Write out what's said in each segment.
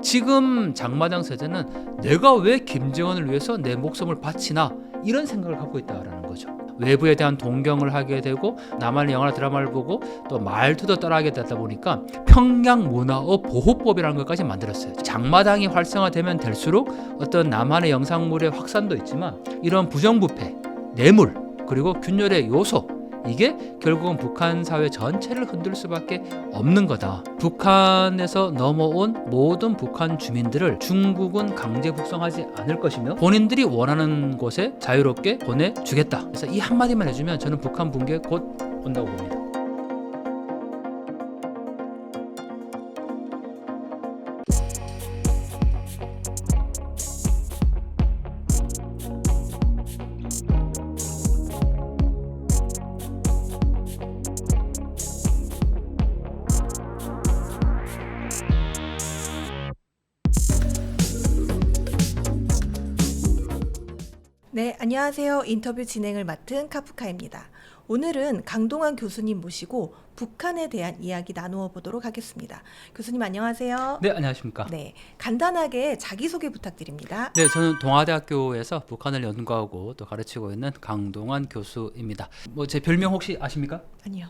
지금 장마당 세대는 내가 왜 김정은을 위해서 내 목숨을 바치나 이런 생각을 갖고 있다라는 거죠. 외부에 대한 동경을 하게 되고 남한의 영화나 드라마를 보고 또 말투도 따라하게 되다 보니까 평양 문화어 보호법이라는 것까지 만들었어요. 장마당이 활성화되면 될수록 어떤 남한의 영상물의 확산도 있지만 이런 부정부패, 뇌물 그리고 균열의 요소 이게 결국은 북한 사회 전체를 흔들 수밖에 없는 거다. 북한에서 넘어온 모든 북한 주민들을 중국은 강제 북송하지 않을 것이며 본인들이 원하는 곳에 자유롭게 보내주겠다. 그래서 이 한마디만 해주면 저는 북한 붕괴 곧 온다고 봅니다. 네, 안녕하세요. 인터뷰 진행을 맡은 카프카입니다. 오늘은 강동원 교수님 모시고 북한에 대한 이야기 나누어 보도록 하겠습니다. 교수님 안녕하세요. 네, 안녕하십니까. 네, 간단하게 자기소개 부탁드립니다. 네, 저는 동아대학교에서 북한을 연구하고 또 가르치고 있는 강동원 교수입니다. 뭐 제 별명 혹시 아십니까? 아니요.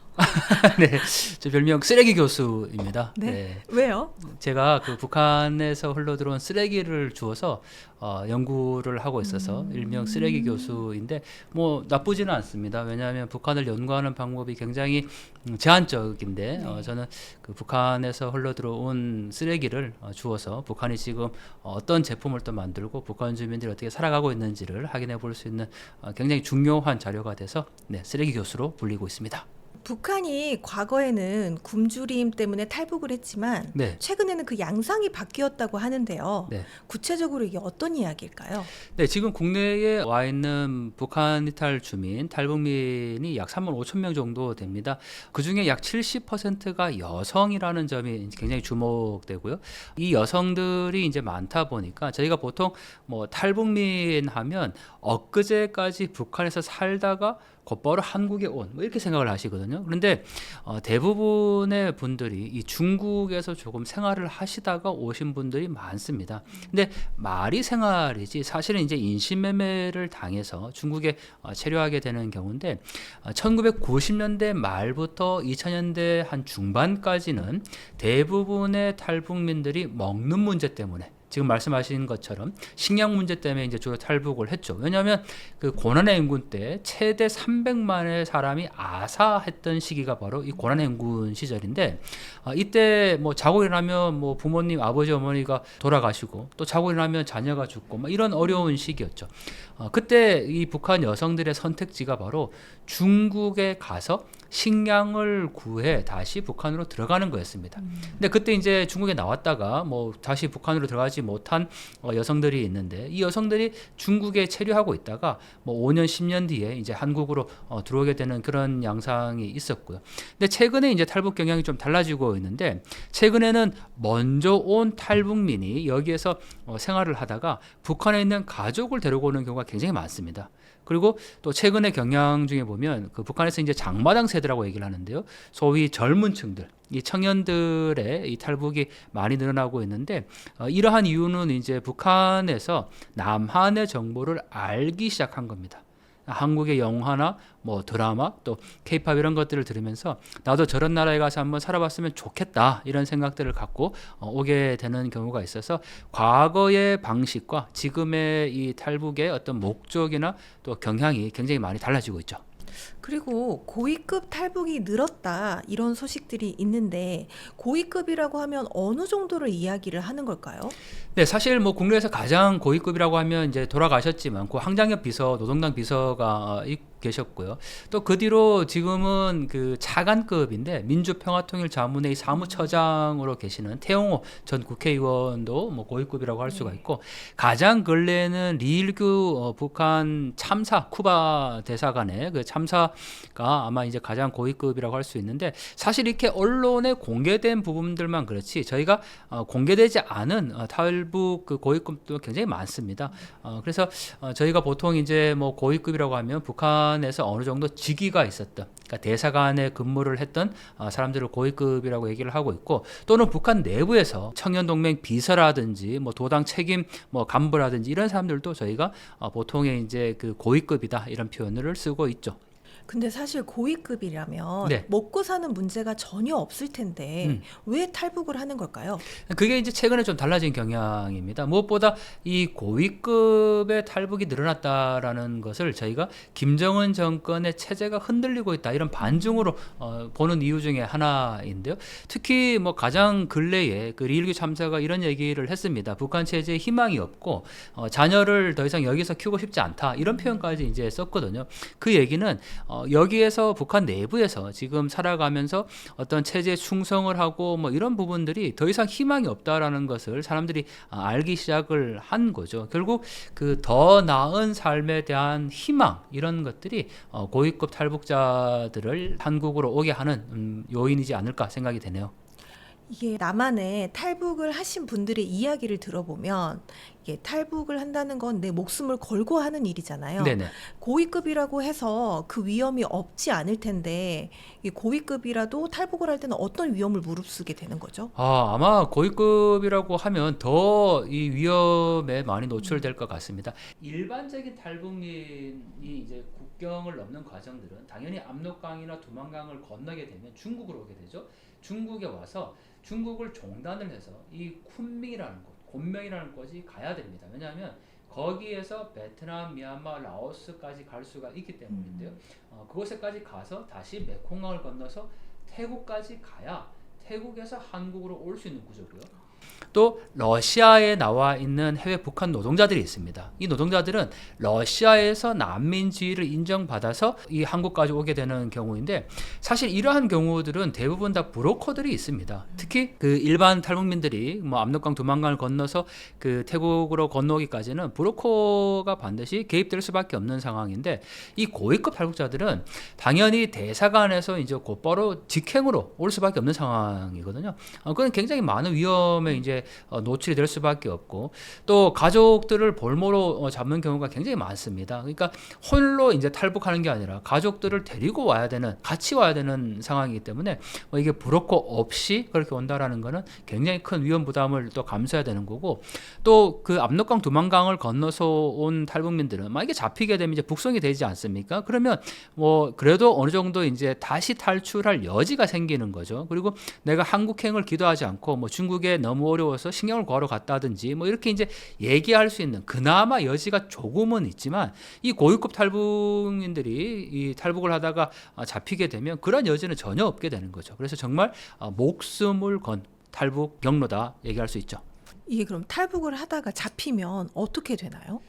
네, 제 별명 쓰레기 교수입니다. 네. 왜요? 제가 그 북한에서 흘러들어온 쓰레기를 주워서 연구를 하고 있어서 일명 쓰레기 교수인데 뭐 나쁘지는 않습니다. 왜냐하면 북한을 연구하는 방법이 굉장히 제한적인데 네. 저는 그 북한에서 흘러들어온 쓰레기를 주워서 북한이 지금 어떤 제품을 또 만들고 북한 주민들이 어떻게 살아가고 있는지를 확인해 볼 수 있는 굉장히 중요한 자료가 돼서 네, 쓰레기 교수로 불리고 있습니다. 북한이 과거에는 굶주림 때문에 탈북을 했지만 네. 최근에는 그 양상이 바뀌었다고 하는데요. 네. 구체적으로 이게 어떤 이야기일까요? 네, 지금 국내에 와 있는 북한 이탈 주민, 탈북민이 약 3만 5천 명 정도 됩니다. 그 중에 약 70%가 여성이라는 점이 굉장히 주목되고요. 이 여성들이 이제 많다 보니까 저희가 보통 뭐 탈북민 하면 엊그제까지 북한에서 살다가 곧바로 한국에 온 뭐 이렇게 생각을 하시거든요. 그런데 대부분의 분들이 이 중국에서 조금 생활을 하시다가 오신 분들이 많습니다. 근데 말이 생활이지 사실은 이제 인신매매를 당해서 중국에 체류하게 되는 경우인데 1990년대 말부터 2000년대 한 중반까지는 대부분의 탈북민들이 먹는 문제 때문에 지금 말씀하신 것처럼 식량 문제 때문에 이제 주로 탈북을 했죠. 왜냐하면 그 고난해인군 때 최대 300만의 사람이 아사했던 시기가 바로 이 고난해인군 시절인데 이때 뭐 자고 일어나면 뭐 부모님, 아버지, 어머니가 돌아가시고 또 자고 일어나면 자녀가 죽고 뭐 이런 어려운 시기였죠. 그때 이 북한 여성들의 선택지가 바로 중국에 가서 식량을 구해 다시 북한으로 들어가는 거였습니다. 근데 그때 이제 중국에 나왔다가 뭐 다시 북한으로 들어가지 못한 여성들이 있는데 이 여성들이 중국에 체류하고 있다가 뭐 5년, 10년 뒤에 이제 한국으로 들어오게 되는 그런 양상이 있었고요. 근데 최근에 이제 탈북 경향이 좀 달라지고 있는데 최근에는 먼저 온 탈북민이 여기에서 생활을 하다가 북한에 있는 가족을 데리고 오는 경우가 굉장히 많습니다. 그리고 또 최근의 경향 중에 보면 그 북한에서 이제 장마당 세대라고 얘기를 하는데요. 소위 젊은 층들, 이 청년들의 이 탈북이 많이 늘어나고 있는데 이러한 이유는 이제 북한에서 남한의 정보를 알기 시작한 겁니다. 한국의 영화나 뭐 드라마 또 케이팝 이런 것들을 들으면서 나도 저런 나라에 가서 한번 살아봤으면 좋겠다 이런 생각들을 갖고 오게 되는 경우가 있어서 과거의 방식과 지금의 이 탈북의 어떤 목적이나 또 경향이 굉장히 많이 달라지고 있죠. 그리고 고위급 탈북이 늘었다 이런 소식들이 있는데 고위급이라고 하면 어느 정도를 이야기를 하는 걸까요? 네, 사실 뭐 국내에서 가장 고위급이라고 하면 이제 돌아가셨지만 고 항장엽 비서, 노동당 비서가 계셨고요. 또 그 뒤로 지금은 그 차관급인데 민주평화통일자문회의 사무처장으로 계시는 태용호 전 국회의원도 뭐 고위급이라고 할 수가 있고 가장 근래에는 리일규 북한 참사 쿠바 대사관의 그 참사 아마 이제 가장 고위급이라고 할 수 있는데, 사실 이렇게 언론에 공개된 부분들만 그렇지 저희가 공개되지 않은 탈북 그 고위급도 굉장히 많습니다. 그래서 저희가 보통 이제 뭐 고위급이라고 하면 북한에서 어느 정도 직위가 있었던, 그러니까 대사관에 근무를 했던 사람들을 고위급이라고 얘기를 하고 있고, 또는 북한 내부에서 청년동맹 비서라든지 뭐 도당 책임 뭐 간부라든지 이런 사람들도 저희가 보통의 이제 그 고위급이다 이런 표현을 쓰고 있죠. 근데 사실 고위급이라면 네. 먹고 사는 문제가 전혀 없을 텐데 왜 탈북을 하는 걸까요? 그게 이제 최근에 좀 달라진 경향입니다. 무엇보다 이 고위급의 탈북이 늘어났다라는 것을 저희가 김정은 정권의 체제가 흔들리고 있다 이런 반증으로 보는 이유 중에 하나인데요. 특히 뭐 가장 근래에 그 리일규 참사가 이런 얘기를 했습니다. 북한 체제에 희망이 없고 자녀를 더 이상 여기서 키우고 싶지 않다 이런 표현까지 이제 썼거든요. 그 얘기는 여기에서 북한 내부에서 지금 살아가면서 어떤 체제에 충성을 하고 뭐 이런 부분들이 더 이상 희망이 없다라는 것을 사람들이 알기 시작을 한 거죠. 결국 그 더 나은 삶에 대한 희망 이런 것들이 고위급 탈북자들을 한국으로 오게 하는 요인이지 않을까 생각이 되네요. 이게 남한에 탈북을 하신 분들의 이야기를 들어보면 이게 탈북을 한다는 건 내 목숨을 걸고 하는 일이잖아요. 네네. 고위급이라고 해서 그 위험이 없지 않을 텐데 이 고위급이라도 탈북을 할 때는 어떤 위험을 무릅쓰게 되는 거죠? 아마 고위급이라고 하면 더 이 위험에 많이 노출될 것 같습니다. 일반적인 탈북민이 이제 국경을 넘는 과정들은 당연히 압록강이나 두만강을 건너게 되면 중국으로 오게 되죠. 중국에 와서 중국을 종단을 해서 이 쿤밍이라는 곳, 곤명이라는 곳이 가야 됩니다. 왜냐하면 거기에서 베트남, 미얀마, 라오스까지 갈 수가 있기 때문인데요. 그곳에까지 가서 다시 메콩강을 건너서 태국까지 가야 태국에서 한국으로 올 수 있는 구조고요. 또 러시아에 나와 있는 해외 북한 노동자들이 있습니다. 이 노동자들은 러시아에서 난민 지위를 인정받아서 이 한국까지 오게 되는 경우인데, 사실 이러한 경우들은 대부분 다 브로커들이 있습니다. 특히 그 일반 탈북민들이 뭐 압록강 두만강을 건너서 그 태국으로 건너기까지는 브로커가 반드시 개입될 수밖에 없는 상황인데, 이 고위급 탈북자들은 당연히 대사관에서 이제 곧바로 직행으로 올 수밖에 없는 상황이거든요. 그건 굉장히 많은 위험에 이제 노출이 될 수밖에 없고, 또 가족들을 볼모로 잡는 경우가 굉장히 많습니다. 그러니까 홀로 이제 탈북하는 게 아니라 가족들을 데리고 와야 되는, 같이 와야 되는 상황이기 때문에 이게 브로커 없이 그렇게 온다라는 거는 굉장히 큰 위험 부담을 또 감수해야 되는 거고, 또 그 압록강 두만강을 건너서 온 탈북민들은 만약에 잡히게 되면 이제 북송이 되지 않습니까? 그러면 뭐 그래도 어느 정도 이제 다시 탈출할 여지가 생기는 거죠. 그리고 내가 한국행을 기도하지 않고 뭐 중국에 너무 어려워서 신경을 구하러 갔다든지 뭐 이렇게 이제 얘기할 수 있는 그나마 여지가 조금은 있지만, 이 고위급 탈북민들이 이 탈북을 하다가 잡히게 되면 그런 여지는 전혀 없게 되는 거죠. 그래서 정말 목숨을 건 탈북 경로다 얘기할 수 있죠. 이게 그럼 탈북을 하다가 잡히면 어떻게 되나요?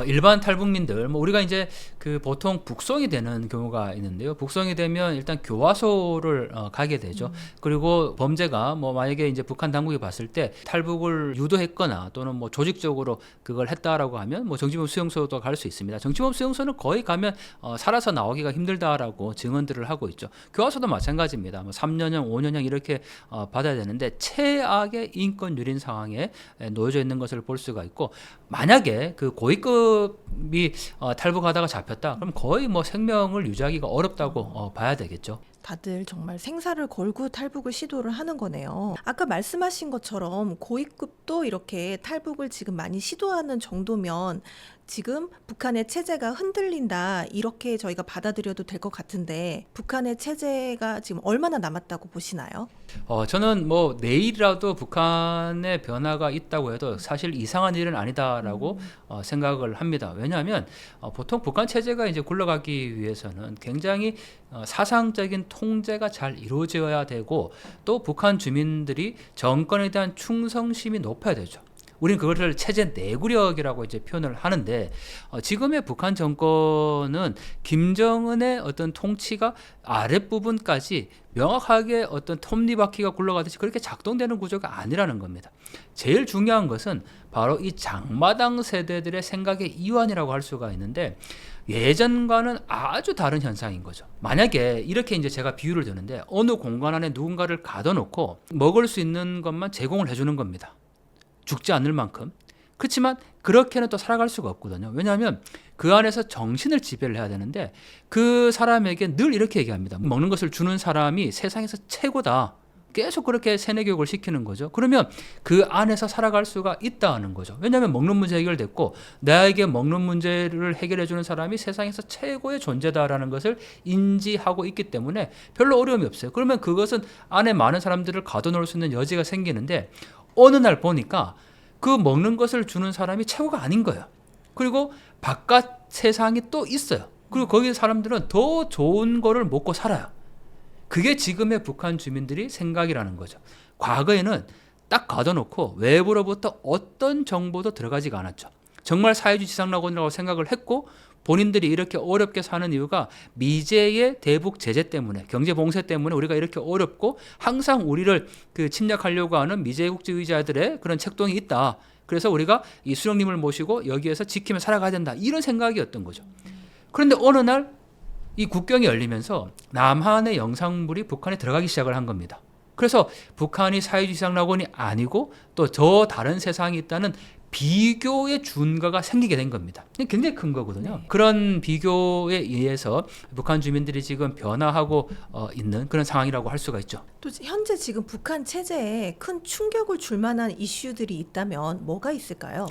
일반 탈북민들, 뭐 우리가 이제 그 보통 북송이 되는 경우가 있는데요. 북송이 되면 일단 교화소를 가게 되죠. 그리고 범죄가 뭐 만약에 이제 북한 당국이 봤을 때 탈북을 유도했거나 또는 뭐 조직적으로 그걸 했다라고 하면 뭐 정치범 수용소도 갈 수 있습니다. 정치범 수용소는 거의 가면 살아서 나오기가 힘들다라고 증언들을 하고 있죠. 교화소도 마찬가지입니다. 뭐 3년형, 5년형 이렇게 받아야 되는데 최악의 인권 유린 상황에 놓여져 있는 것을 볼 수가 있고, 만약에 그 고위급이 탈북하다가 잡혔다, 그럼 거의 뭐 생명을 유지하기가 어렵다고 봐야 되겠죠. 다들 정말 생사를 걸고 탈북을 시도를 하는 거네요. 아까 말씀하신 것처럼 고위급도 이렇게 탈북을 지금 많이 시도하는 정도면 지금 북한의 체제가 흔들린다 이렇게 저희가 받아들여도 될 것 같은데, 북한의 체제가 지금 얼마나 남았다고 보시나요? 저는 뭐 내일이라도 북한의 변화가 있다고 해도 사실 이상한 일은 아니다라고 생각을 합니다. 왜냐하면 보통 북한 체제가 이제 굴러가기 위해서는 굉장히 사상적인 통제가 잘 이루어져야 되고, 또 북한 주민들이 정권에 대한 충성심이 높아야 되죠. 우리는 그것을 체제 내구력이라고 이제 표현을 하는데 지금의 북한 정권은 김정은의 어떤 통치가 아랫부분까지 명확하게 어떤 톱니바퀴가 굴러가듯이 그렇게 작동되는 구조가 아니라는 겁니다. 제일 중요한 것은 바로 이 장마당 세대들의 생각의 이완이라고 할 수가 있는데 예전과는 아주 다른 현상인 거죠. 만약에 이렇게 이제 제가 비유를 드는데 어느 공간 안에 누군가를 가둬놓고 먹을 수 있는 것만 제공을 해주는 겁니다. 죽지 않을 만큼. 그렇지만 그렇게는 또 살아갈 수가 없거든요. 왜냐하면 그 안에서 정신을 지배를 해야 되는데 그 사람에게 늘 이렇게 얘기합니다. 먹는 것을 주는 사람이 세상에서 최고다. 계속 그렇게 세뇌 교육을 시키는 거죠. 그러면 그 안에서 살아갈 수가 있다는 거죠. 왜냐하면 먹는 문제 해결됐고 나에게 먹는 문제를 해결해 주는 사람이 세상에서 최고의 존재다라는 것을 인지하고 있기 때문에 별로 어려움이 없어요. 그러면 그것은 안에 많은 사람들을 가둬놓을 수 있는 여지가 생기는데 어느 날 보니까 그 먹는 것을 주는 사람이 최고가 아닌 거예요. 그리고 바깥 세상이 또 있어요. 그리고 거기 사람들은 더 좋은 거를 먹고 살아요. 그게 지금의 북한 주민들이 생각이라는 거죠. 과거에는 딱 가둬놓고 외부로부터 어떤 정보도 들어가지가 않았죠. 정말 사회주의 지상낙원이라고 생각을 했고 본인들이 이렇게 어렵게 사는 이유가 미제의 대북 제재 때문에 경제 봉쇄 때문에 우리가 이렇게 어렵고 항상 우리를 침략하려고 하는 미제국주의자들의 그런 책동이 있다. 그래서 우리가 이 수령님을 모시고 여기에서 지키며 살아가야 된다. 이런 생각이었던 거죠. 그런데 어느 날 이 국경이 열리면서 남한의 영상물이 북한에 들어가기 시작을 한 겁니다. 그래서 북한이 사회주의 지상낙원이 아니고 또 저 다른 세상이 있다는 비교의 준거가 생기게 된 겁니다. 굉장히 큰 거거든요. 네. 그런 비교에 의해서 북한 주민들이 지금 변화하고 있는 그런 상황이라고 할 수가 있죠. 또 현재 지금 북한 체제에 큰 충격을 줄 만한 이슈들이 있다면 뭐가 있을까요?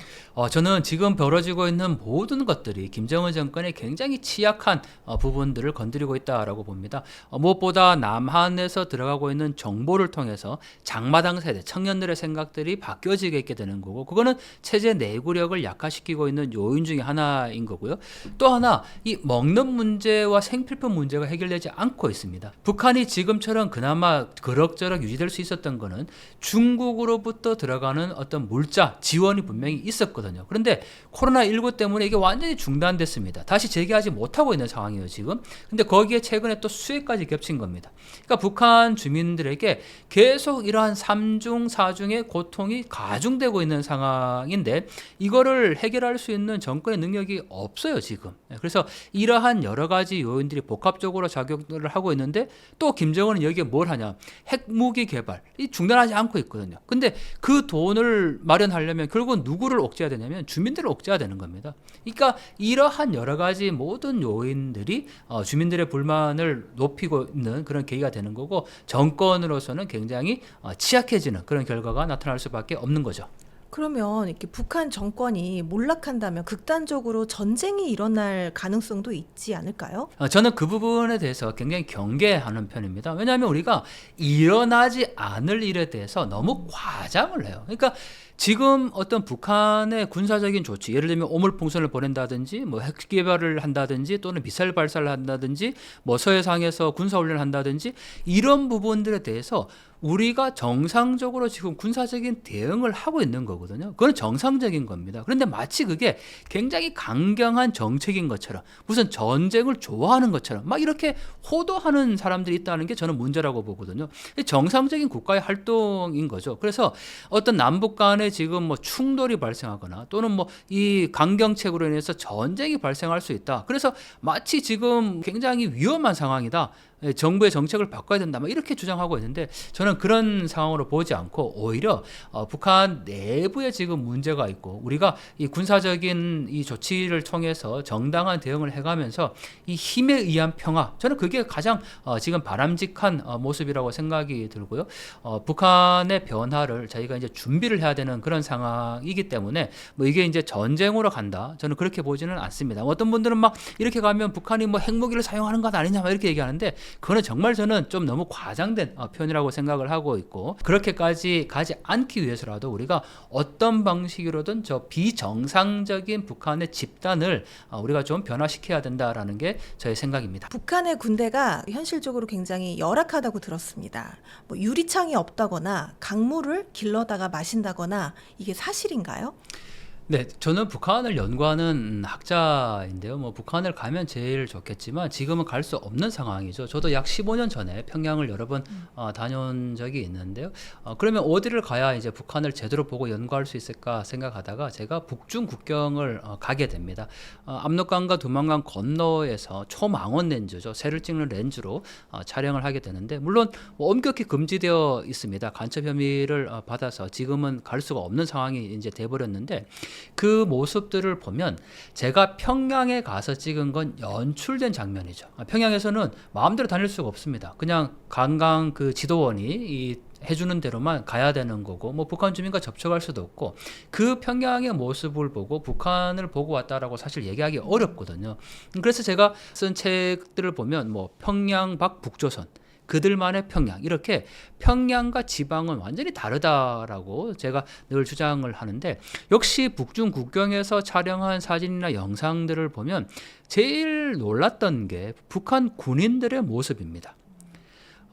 저는 지금 벌어지고 있는 모든 것들이 김정은 정권의 굉장히 취약한 부분들을 건드리고 있다라고 봅니다. 무엇보다 남한에서 들어가고 있는 정보를 통해서 장마당 세대, 청년들의 생각들이 바뀌어지게 있게 되는 거고 그거는 체제 내구력을 약화시키고 있는 요인 중에 하나인 거고요. 또 하나 이 먹는 문제와 생필품 문제가 해결되지 않고 있습니다. 북한이 지금처럼 그나마 그럭저럭 유지될 수 있었던 거는 중국으로부터 들어가는 어떤 물자 지원이 분명히 있었거든요. 그런데 코로나19 때문에 이게 완전히 중단됐습니다. 다시 재개하지 못하고 있는 상황이에요, 지금. 근데 거기에 최근에 또 수해까지 겹친 겁니다. 그러니까 북한 주민들에게 계속 이러한 삼중, 사중의 고통이 가중되고 있는 상황인데 이거를 해결할 수 있는 정권의 능력이 없어요, 지금. 그래서 이러한 여러 가지 요인들이 복합적으로 작용을 하고 있는데 또 김정은은 여기에 뭘 하냐? 핵무기 개발이 중단하지 않고 있거든요. 근데 그 돈을 마련하려면 결국은 누구를 옥죄해야 되냐면 주민들을 옥죄해야 되는 겁니다. 그러니까 이러한 여러 가지 모든 요인들이 주민들의 불만을 높이고 있는 그런 계기가 되는 거고 정권으로서는 굉장히 취약해지는 그런 결과가 나타날 수밖에 없는 거죠. 그러면 이렇게 북한 정권이 몰락한다면 극단적으로 전쟁이 일어날 가능성도 있지 않을까요? 저는 그 부분에 대해서 굉장히 경계하는 편입니다. 왜냐하면 우리가 일어나지 않을 일에 대해서 너무 과장을 해요. 그러니까 지금 어떤 북한의 군사적인 조치, 예를 들면 오물풍선을 보낸다든지, 뭐 핵 개발을 한다든지, 또는 미사일 발사를 한다든지, 뭐 서해상에서 군사훈련을 한다든지 이런 부분들에 대해서 우리가 정상적으로 지금 군사적인 대응을 하고 있는 거거든요. 그건 정상적인 겁니다. 그런데 마치 그게 굉장히 강경한 정책인 것처럼 무슨 전쟁을 좋아하는 것처럼 막 이렇게 호도하는 사람들이 있다는 게 저는 문제라고 보거든요. 정상적인 국가의 활동인 거죠. 그래서 어떤 남북 간에 지금 뭐 충돌이 발생하거나 또는 뭐 이 강경책으로 인해서 전쟁이 발생할 수 있다. 그래서 마치 지금 굉장히 위험한 상황이다. 정부의 정책을 바꿔야 된다. 막 이렇게 주장하고 있는데 저는 그런 상황으로 보지 않고 오히려 북한 내부에 지금 문제가 있고 우리가 이 군사적인 이 조치를 통해서 정당한 대응을 해가면서 이 힘에 의한 평화 저는 그게 가장 지금 바람직한 모습이라고 생각이 들고요. 북한의 변화를 저희가 이제 준비를 해야 되는 그런 상황이기 때문에 뭐 이게 이제 전쟁으로 간다. 저는 그렇게 보지는 않습니다. 어떤 분들은 막 이렇게 가면 북한이 뭐 핵무기를 사용하는 것 아니냐 막 이렇게 얘기하는데 그거는 정말 저는 좀 너무 과장된 표현이라고 생각을 하고 있고, 그렇게까지 가지 않기 위해서라도 우리가 어떤 방식으로든 저 비정상적인 북한의 집단을 우리가 좀 변화시켜야 된다라는 게 저의 생각입니다. 북한의 군대가 현실적으로 굉장히 열악하다고 들었습니다. 뭐 유리창이 없다거나 강물을 길러다가 마신다거나 이게 사실인가요? 네, 저는 북한을 연구하는 학자인데요. 뭐 북한을 가면 제일 좋겠지만 지금은 갈 수 없는 상황이죠. 저도 약 15년 전에 평양을 여러 번 다녀온 적이 있는데요. 그러면 어디를 가야 이제 북한을 제대로 보고 연구할 수 있을까 생각하다가 제가 북중 국경을 가게 됩니다. 압록강과 두만강 건너에서 초망원 렌즈죠. 새를 찍는 렌즈로 촬영을 하게 되는데, 물론 뭐 엄격히 금지되어 있습니다. 간첩 혐의를 받아서 지금은 갈 수가 없는 상황이 이제 돼버렸는데, 그 모습들을 보면 제가 평양에 가서 찍은 건 연출된 장면이죠. 평양에서는 마음대로 다닐 수가 없습니다. 그냥 관광 그 지도원이 해주는 대로만 가야 되는 거고, 뭐 북한 주민과 접촉할 수도 없고, 그 평양의 모습을 보고 북한을 보고 왔다라고 사실 얘기하기 어렵거든요. 그래서 제가 쓴 책들을 보면 뭐 평양 밖 북조선, 그들만의 평양, 이렇게 평양과 지방은 완전히 다르다라고 제가 늘 주장을 하는데, 역시 북중 국경에서 촬영한 사진이나 영상들을 보면 제일 놀랐던 게 북한 군인들의 모습입니다.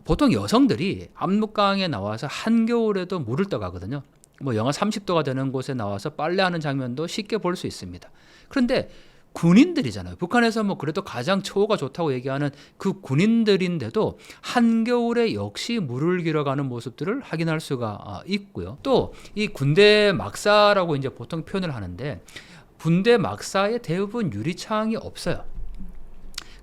보통 여성들이 압록강에 나와서 한겨울에도 물을 떠가거든요. 뭐 영하 30도가 되는 곳에 나와서 빨래하는 장면도 쉽게 볼 수 있습니다. 그런데 군인들이잖아요. 북한에서 뭐 그래도 가장 처우가 좋다고 얘기하는 그 군인들인데도 한겨울에 역시 물을 길어가는 모습들을 확인할 수가 있고요. 또 이 군대 막사라고 이제 보통 표현을 하는데, 군대 막사에 대부분 유리창이 없어요.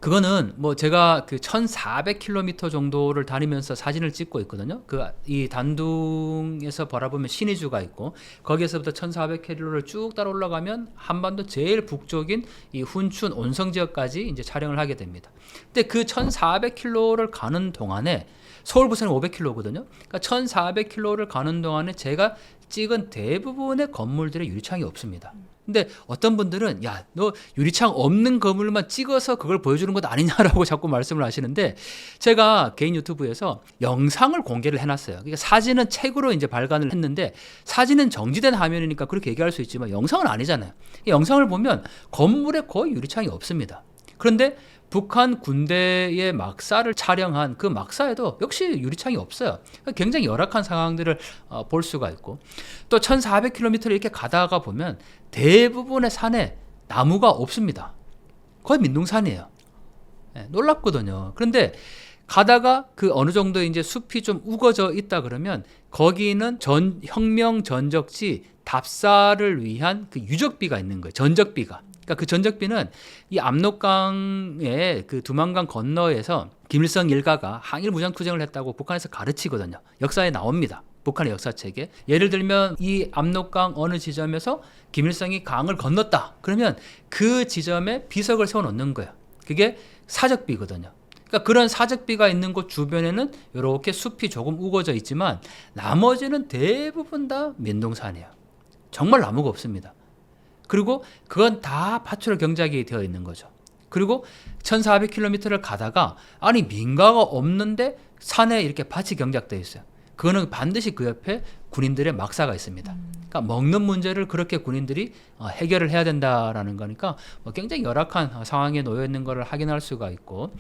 그거는 뭐 제가 그 1400km 정도를 다니면서 사진을 찍고 있거든요. 이 단둥에서 바라보면 신의주가 있고, 거기에서부터 1400km를 쭉 따라 올라가면 한반도 제일 북쪽인 이 훈춘 온성 지역까지 이제 촬영을 하게 됩니다. 근데 그 1400km를 가는 동안에, 서울 부산이 500km거든요. 그러니까 1400km를 가는 동안에 제가 찍은 대부분의 건물들의 유리창이 없습니다. 근데 어떤 분들은 야, 너 유리창 없는 건물만 찍어서 그걸 보여주는 것 아니냐라고 자꾸 말씀을 하시는데, 제가 개인 유튜브에서 영상을 공개를 해놨어요. 그러니까 사진은 책으로 이제 발간을 했는데, 사진은 정지된 화면이니까 그렇게 얘기할 수 있지만 영상은 아니잖아요. 영상을 보면 건물에 거의 유리창이 없습니다. 그런데 북한 군대의 막사를 촬영한 그 막사에도 역시 유리창이 없어요. 굉장히 열악한 상황들을 볼 수가 있고, 또 1400km를 이렇게 가다가 보면 대부분의 산에 나무가 없습니다. 거의 민둥산이에요. 네, 놀랍거든요. 그런데 가다가 그 어느 정도 이제 숲이 좀 우거져 있다 그러면 거기는 혁명 전적지 답사를 위한 그 유적비가 있는 거예요. 전적비가. 그러니까 그 전적비는 이 압록강의 그 두만강 건너에서 김일성 일가가 항일 무장투쟁을 했다고 북한에서 가르치거든요. 역사에 나옵니다. 북한의 역사책에. 예를 들면 이 압록강 어느 지점에서 김일성이 강을 건넜다. 그러면 그 지점에 비석을 세워놓는 거예요. 그게 사적비거든요. 그러니까 그런 사적비가 있는 곳 주변에는 이렇게 숲이 조금 우거져 있지만 나머지는 대부분 다 민둥산이에요. 정말 나무가 없습니다. 그리고 그건 다 밭으로 경작이 되어 있는 거죠. 그리고 1400km를 가다가 아니 민가가 없는데 산에 이렇게 밭이 경작되어 있어요. 그거는 반드시 그 옆에 군인들의 막사가 있습니다. 그러니까 먹는 문제를 그렇게 군인들이 해결을 해야 된다라는 거니까 뭐 굉장히 열악한 상황에 놓여 있는 것을 확인할 수가 있고,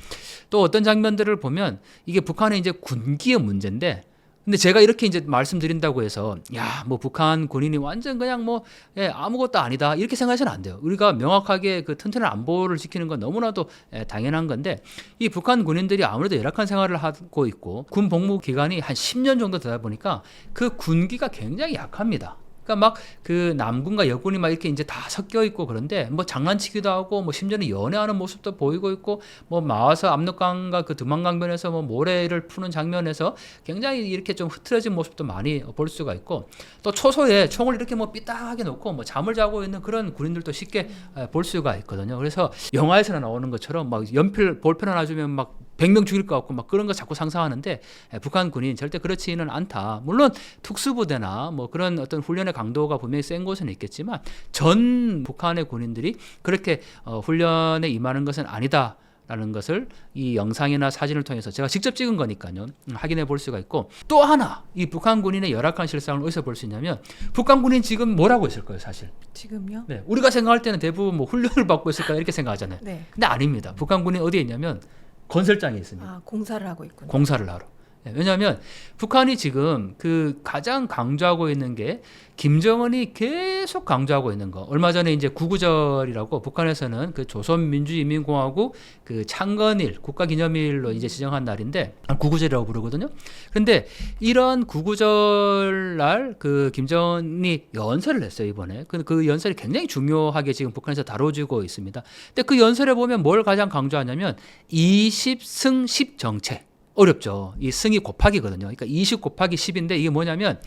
또 어떤 장면들을 보면 이게 북한의 이제 군기의 문제인데, 근데 제가 이렇게 이제 말씀드린다고 해서 야, 뭐 북한 군인이 완전 그냥 뭐 아무것도 아니다 이렇게 생각하시면 안 돼요. 우리가 명확하게 그 튼튼한 안보를 지키는 건 너무나도 당연한 건데, 이 북한 군인들이 아무래도 열악한 생활을 하고 있고 군 복무 기간이 한 10년 정도 되다 보니까 그 군기가 굉장히 약합니다. 그러니까 막 그 남군과 여군이 막 이렇게 이제 다 섞여 있고, 그런데 뭐 장난치기도 하고 뭐 심지어는 연애하는 모습도 보이고 있고, 뭐 나와서 압록강과 그 두만강변에서 뭐 모래를 푸는 장면에서 굉장히 이렇게 좀 흐트러진 모습도 많이 볼 수가 있고, 또 초소에 총을 이렇게 뭐 삐딱하게 놓고 뭐 잠을 자고 있는 그런 군인들도 쉽게 볼 수가 있거든요. 그래서 영화에서나 나오는 것처럼 막 연필 볼펜 하나 주면 막 100명 죽일 것 같고 막 그런 거 자꾸 상상하는데, 북한 군인 절대 그렇지는 않다. 물론 특수부대나 뭐 그런 어떤 훈련의 강도가 분명히 센 곳은 있겠지만 전 북한의 군인들이 그렇게 훈련에 임하는 것은 아니다 라는 것을 이 영상이나 사진을 통해서 제가 직접 찍은 거니까요. 확인해 볼 수가 있고, 또 하나 이 북한 군인의 열악한 실상을 어디서 볼 수 있냐면 북한 군인 지금 뭐라고 있을 거예요, 사실. 지금요? 네, 우리가 생각할 때는 대부분 뭐 훈련을 받고 있을까 이렇게 생각하잖아요. 네. 근데 아닙니다. 북한 군인 어디에 있냐면 건설장에 있습니다. 아, 공사를 하고 있군요. 공사를 하러. 네, 왜냐하면 북한이 지금 그 가장 강조하고 있는 게 김정은이 계속 강조하고 있는 거. 얼마 전에 이제 구구절이라고 북한에서는 그 조선민주인민공화국 그 창건일 국가기념일로 이제 지정한 날인데 구구절이라고 부르거든요. 그런데 이런 구구절 날 그 김정은이 연설을 했어요, 이번에. 그 연설이 굉장히 중요하게 지금 북한에서 다뤄지고 있습니다. 근데 그 연설에 보면 뭘 가장 강조하냐면 20승 10 정책. 어렵죠. 이 승이 곱하기거든요. 그러니까 20 곱하기 10인데 이게 뭐냐면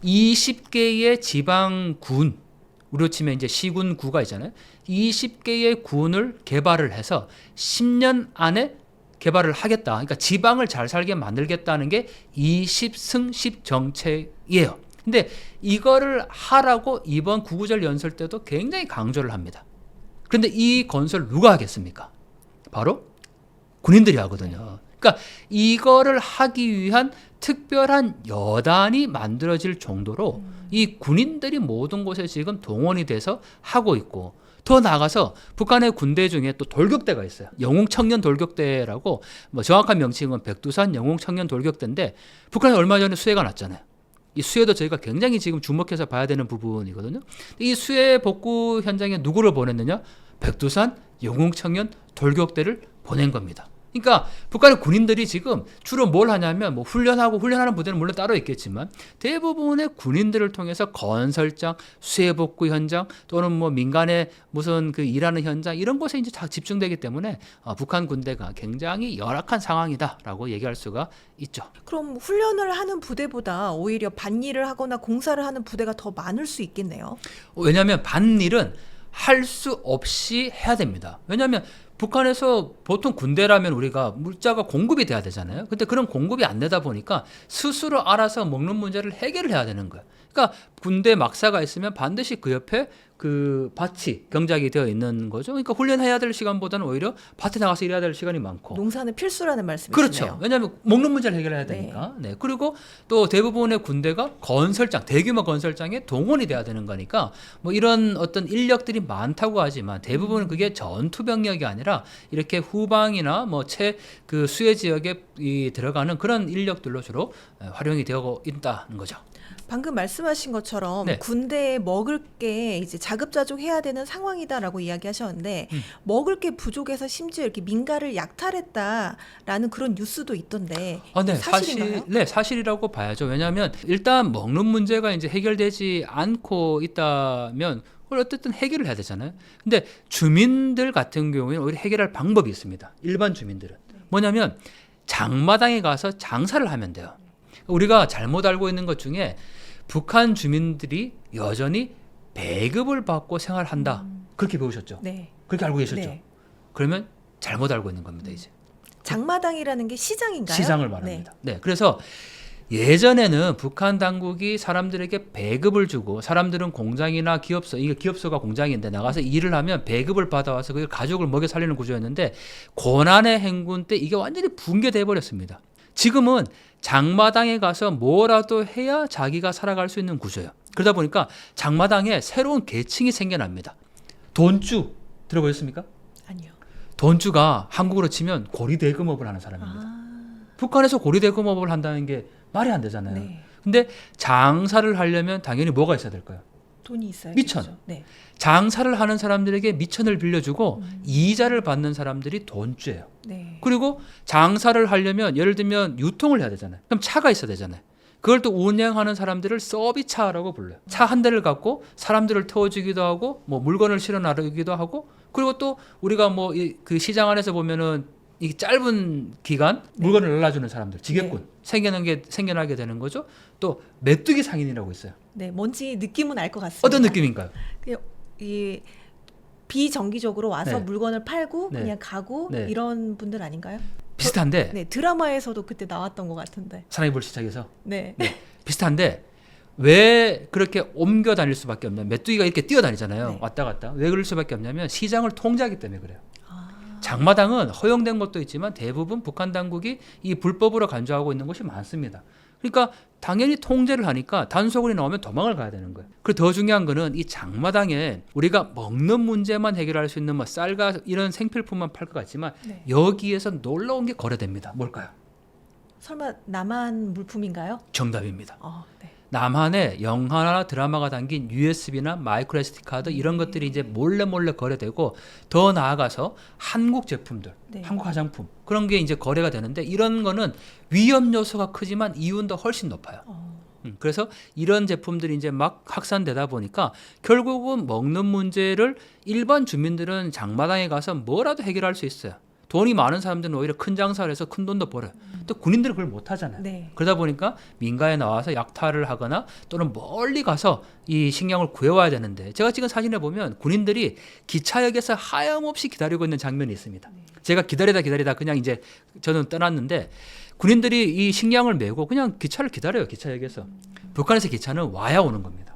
20개의 지방군, 우리로 치면 이제 시군 구가 있잖아요. 20개의 군을 개발을 해서 10년 안에 개발을 하겠다. 그러니까 지방을 잘 살게 만들겠다는 게 20승 10 정책이에요. 근데 이거를 하라고 이번 구구절 연설 때도 굉장히 강조를 합니다. 그런데 이 건설 누가 하겠습니까? 바로 군인들이 하거든요. 그러니까 이거를 하기 위한 특별한 여단이 만들어질 정도로 이 군인들이 모든 곳에 지금 동원이 돼서 하고 있고, 더 나아가서 북한의 군대 중에 또 돌격대가 있어요. 영웅청년 돌격대라고, 뭐 정확한 명칭은 백두산 영웅청년 돌격대인데 북한에 얼마 전에 수해가 났잖아요. 이 수해도 저희가 굉장히 지금 주목해서 봐야 되는 부분이거든요. 이 수해 복구 현장에 누구를 보냈느냐? 백두산 영웅청년 돌격대를 보낸 겁니다. 그러니까 북한의 군인들이 지금 주로 뭘 하냐면 뭐 훈련하는 부대는 물론 따로 있겠지만 대부분의 군인들을 통해서 건설장, 수해복구 현장 또는 뭐 민간의 무슨 그 일하는 현장 이런 곳에 이제 다 집중되기 때문에 북한 군대가 굉장히 열악한 상황이다라고 얘기할 수가 있죠. 그럼 훈련을 하는 부대보다 오히려 밭일을 하거나 공사를 하는 부대가 더 많을 수 있겠네요. 왜냐하면 밭일은 할 수 없이 해야 됩니다. 왜냐하면 북한에서 보통 군대라면 우리가 물자가 공급이 돼야 되잖아요. 근데 그런 공급이 안 되다 보니까 스스로 알아서 먹는 문제를 해결을 해야 되는 거예요. 그러니까 군대 막사가 있으면 반드시 그 옆에 그 밭이 경작이 되어 있는 거죠. 그러니까 훈련해야 될 시간보다는 오히려 밭에 나가서 일해야 될 시간이 많고. 농사는 필수라는 말씀이시네요. 그렇죠. 왜냐하면 먹는 문제를 해결해야 되니까. 네. 그리고 또 대부분의 군대가 건설장, 대규모 건설장에 동원이 돼야 되는 거니까 뭐 이런 어떤 인력들이 많다고 하지만 대부분은 그게 전투 병력이 아니라 이렇게 후방이나 뭐 그 수해 지역에 들어가는 그런 인력들로 주로 활용이 되고 있다는 거죠. 방금 말씀하신 것처럼 네. 군대에 먹을 게 이제 자급자족해야 되는 상황이다라고 이야기하셨는데 먹을 게 부족해서 심지어 이렇게 민가를 약탈했다라는 그런 뉴스도 있던데 네, 사실인가요? 사실이라고 봐야죠. 왜냐하면 일단 먹는 문제가 이제 해결되지 않고 있다면 그걸 어쨌든 해결을 해야 되잖아요. 근데 주민들 같은 경우에는 오히려 해결할 방법이 있습니다. 일반 주민들은 뭐냐면 장마당에 가서 장사를 하면 돼요. 우리가 잘못 알고 있는 것 중에 북한 주민들이 여전히 배급을 받고 생활한다. 그렇게 배우셨죠? 네. 그렇게 알고 계셨죠? 네. 그러면 잘못 알고 있는 겁니다, 이제. 장마당이라는 게 시장인가요? 시장을 말합니다. 네. 그래서 예전에는 북한 당국이 사람들에게 배급을 주고 사람들은 공장이나 기업소, 이게 기업소가 공장인데 나가서 일을 하면 배급을 받아와서 그 가족을 먹여 살리는 구조였는데 고난의 행군 때 이게 완전히 붕괴돼 버렸습니다. 지금은 장마당에 가서 뭐라도 해야 자기가 살아갈 수 있는 구조예요. 그러다 보니까 장마당에 새로운 계층이 생겨납니다. 돈주 들어보셨습니까? 아니요. 돈주가 한국으로 치면 고리대금업을 하는 사람입니다. 북한에서 고리대금업을 한다는 게 말이 안 되잖아요. 네. 근데 장사를 하려면 당연히 뭐가 있어야 될까요? 돈이 있어야죠. 미천. 네. 장사를 하는 사람들에게 미천을 빌려주고 이자를 받는 사람들이 돈주예요. 네. 그리고 장사를 하려면 예를 들면 유통을 해야 되잖아요. 그럼 차가 있어야 되잖아요. 그걸 또 운행하는 사람들을 서비스차라고 불러요. 차 한 대를 갖고 사람들을 태워주기도 하고 뭐 물건을 실어 나르기도 하고, 그리고 또 우리가 뭐 그 시장 안에서 보면은 이 짧은 기간 물건을 날라주는 사람들, 지게꾼 생겨나게 되는 거죠. 또 메뚜기 상인이라고 있어요. 네, 뭔지 느낌은 알 것 같습니다. 어떤 느낌인가요? 이 비정기적으로 와서 네. 물건을 팔고 네. 그냥 가고 네. 이런 분들 아닌가요? 비슷한데 네, 드라마에서도 그때 나왔던 것 같은데. 사나이 불시착에서 네. 비슷한데 왜 그렇게 옮겨 다닐 수밖에 없냐? 메뚜기가 이렇게 뛰어다니잖아요. 네. 왔다 갔다. 왜 그럴 수밖에 없냐면 시장을 통제하기 때문에 그래요. 장마당은 허용된 것도 있지만 대부분 북한 당국이 이 불법으로 간주하고 있는 곳이 많습니다. 그러니까 당연히 통제를 하니까 단속원이 나오면 도망을 가야 되는 거예요. 그리고 더 중요한 거는 이 장마당에 우리가 먹는 문제만 해결할 수 있는 뭐 쌀과 이런 생필품만 팔 것 같지만 네. 여기에서 놀라운 게 거래됩니다. 뭘까요? 설마 남한 물품인가요? 정답입니다. 네. 남한에 영화나 드라마가 담긴 USB나 마이크로 SD 카드 이런 것들이 이제 몰래 거래되고 더 나아가서 한국 제품들, 네. 한국 화장품 그런 게 이제 거래가 되는데 이런 거는 위험 요소가 크지만 이윤도 훨씬 높아요. 그래서 이런 제품들이 이제 막 확산되다 보니까 결국은 먹는 문제를 일반 주민들은 장마당에 가서 뭐라도 해결할 수 있어요. 돈이 많은 사람들은 오히려 큰 장사를 해서 큰 돈도 벌어요. 또 군인들은 그걸 못 하잖아요. 네. 그러다 보니까 민가에 나와서 약탈을 하거나 또는 멀리 가서 이 식량을 구해와야 되는데 제가 찍은 사진에 보면 군인들이 기차역에서 하염없이 기다리고 있는 장면이 있습니다. 제가 기다리다 그냥 이제 저는 떠났는데 군인들이 이 식량을 메고 그냥 기차를 기다려요. 기차역에서. 북한에서 기차는 와야 오는 겁니다.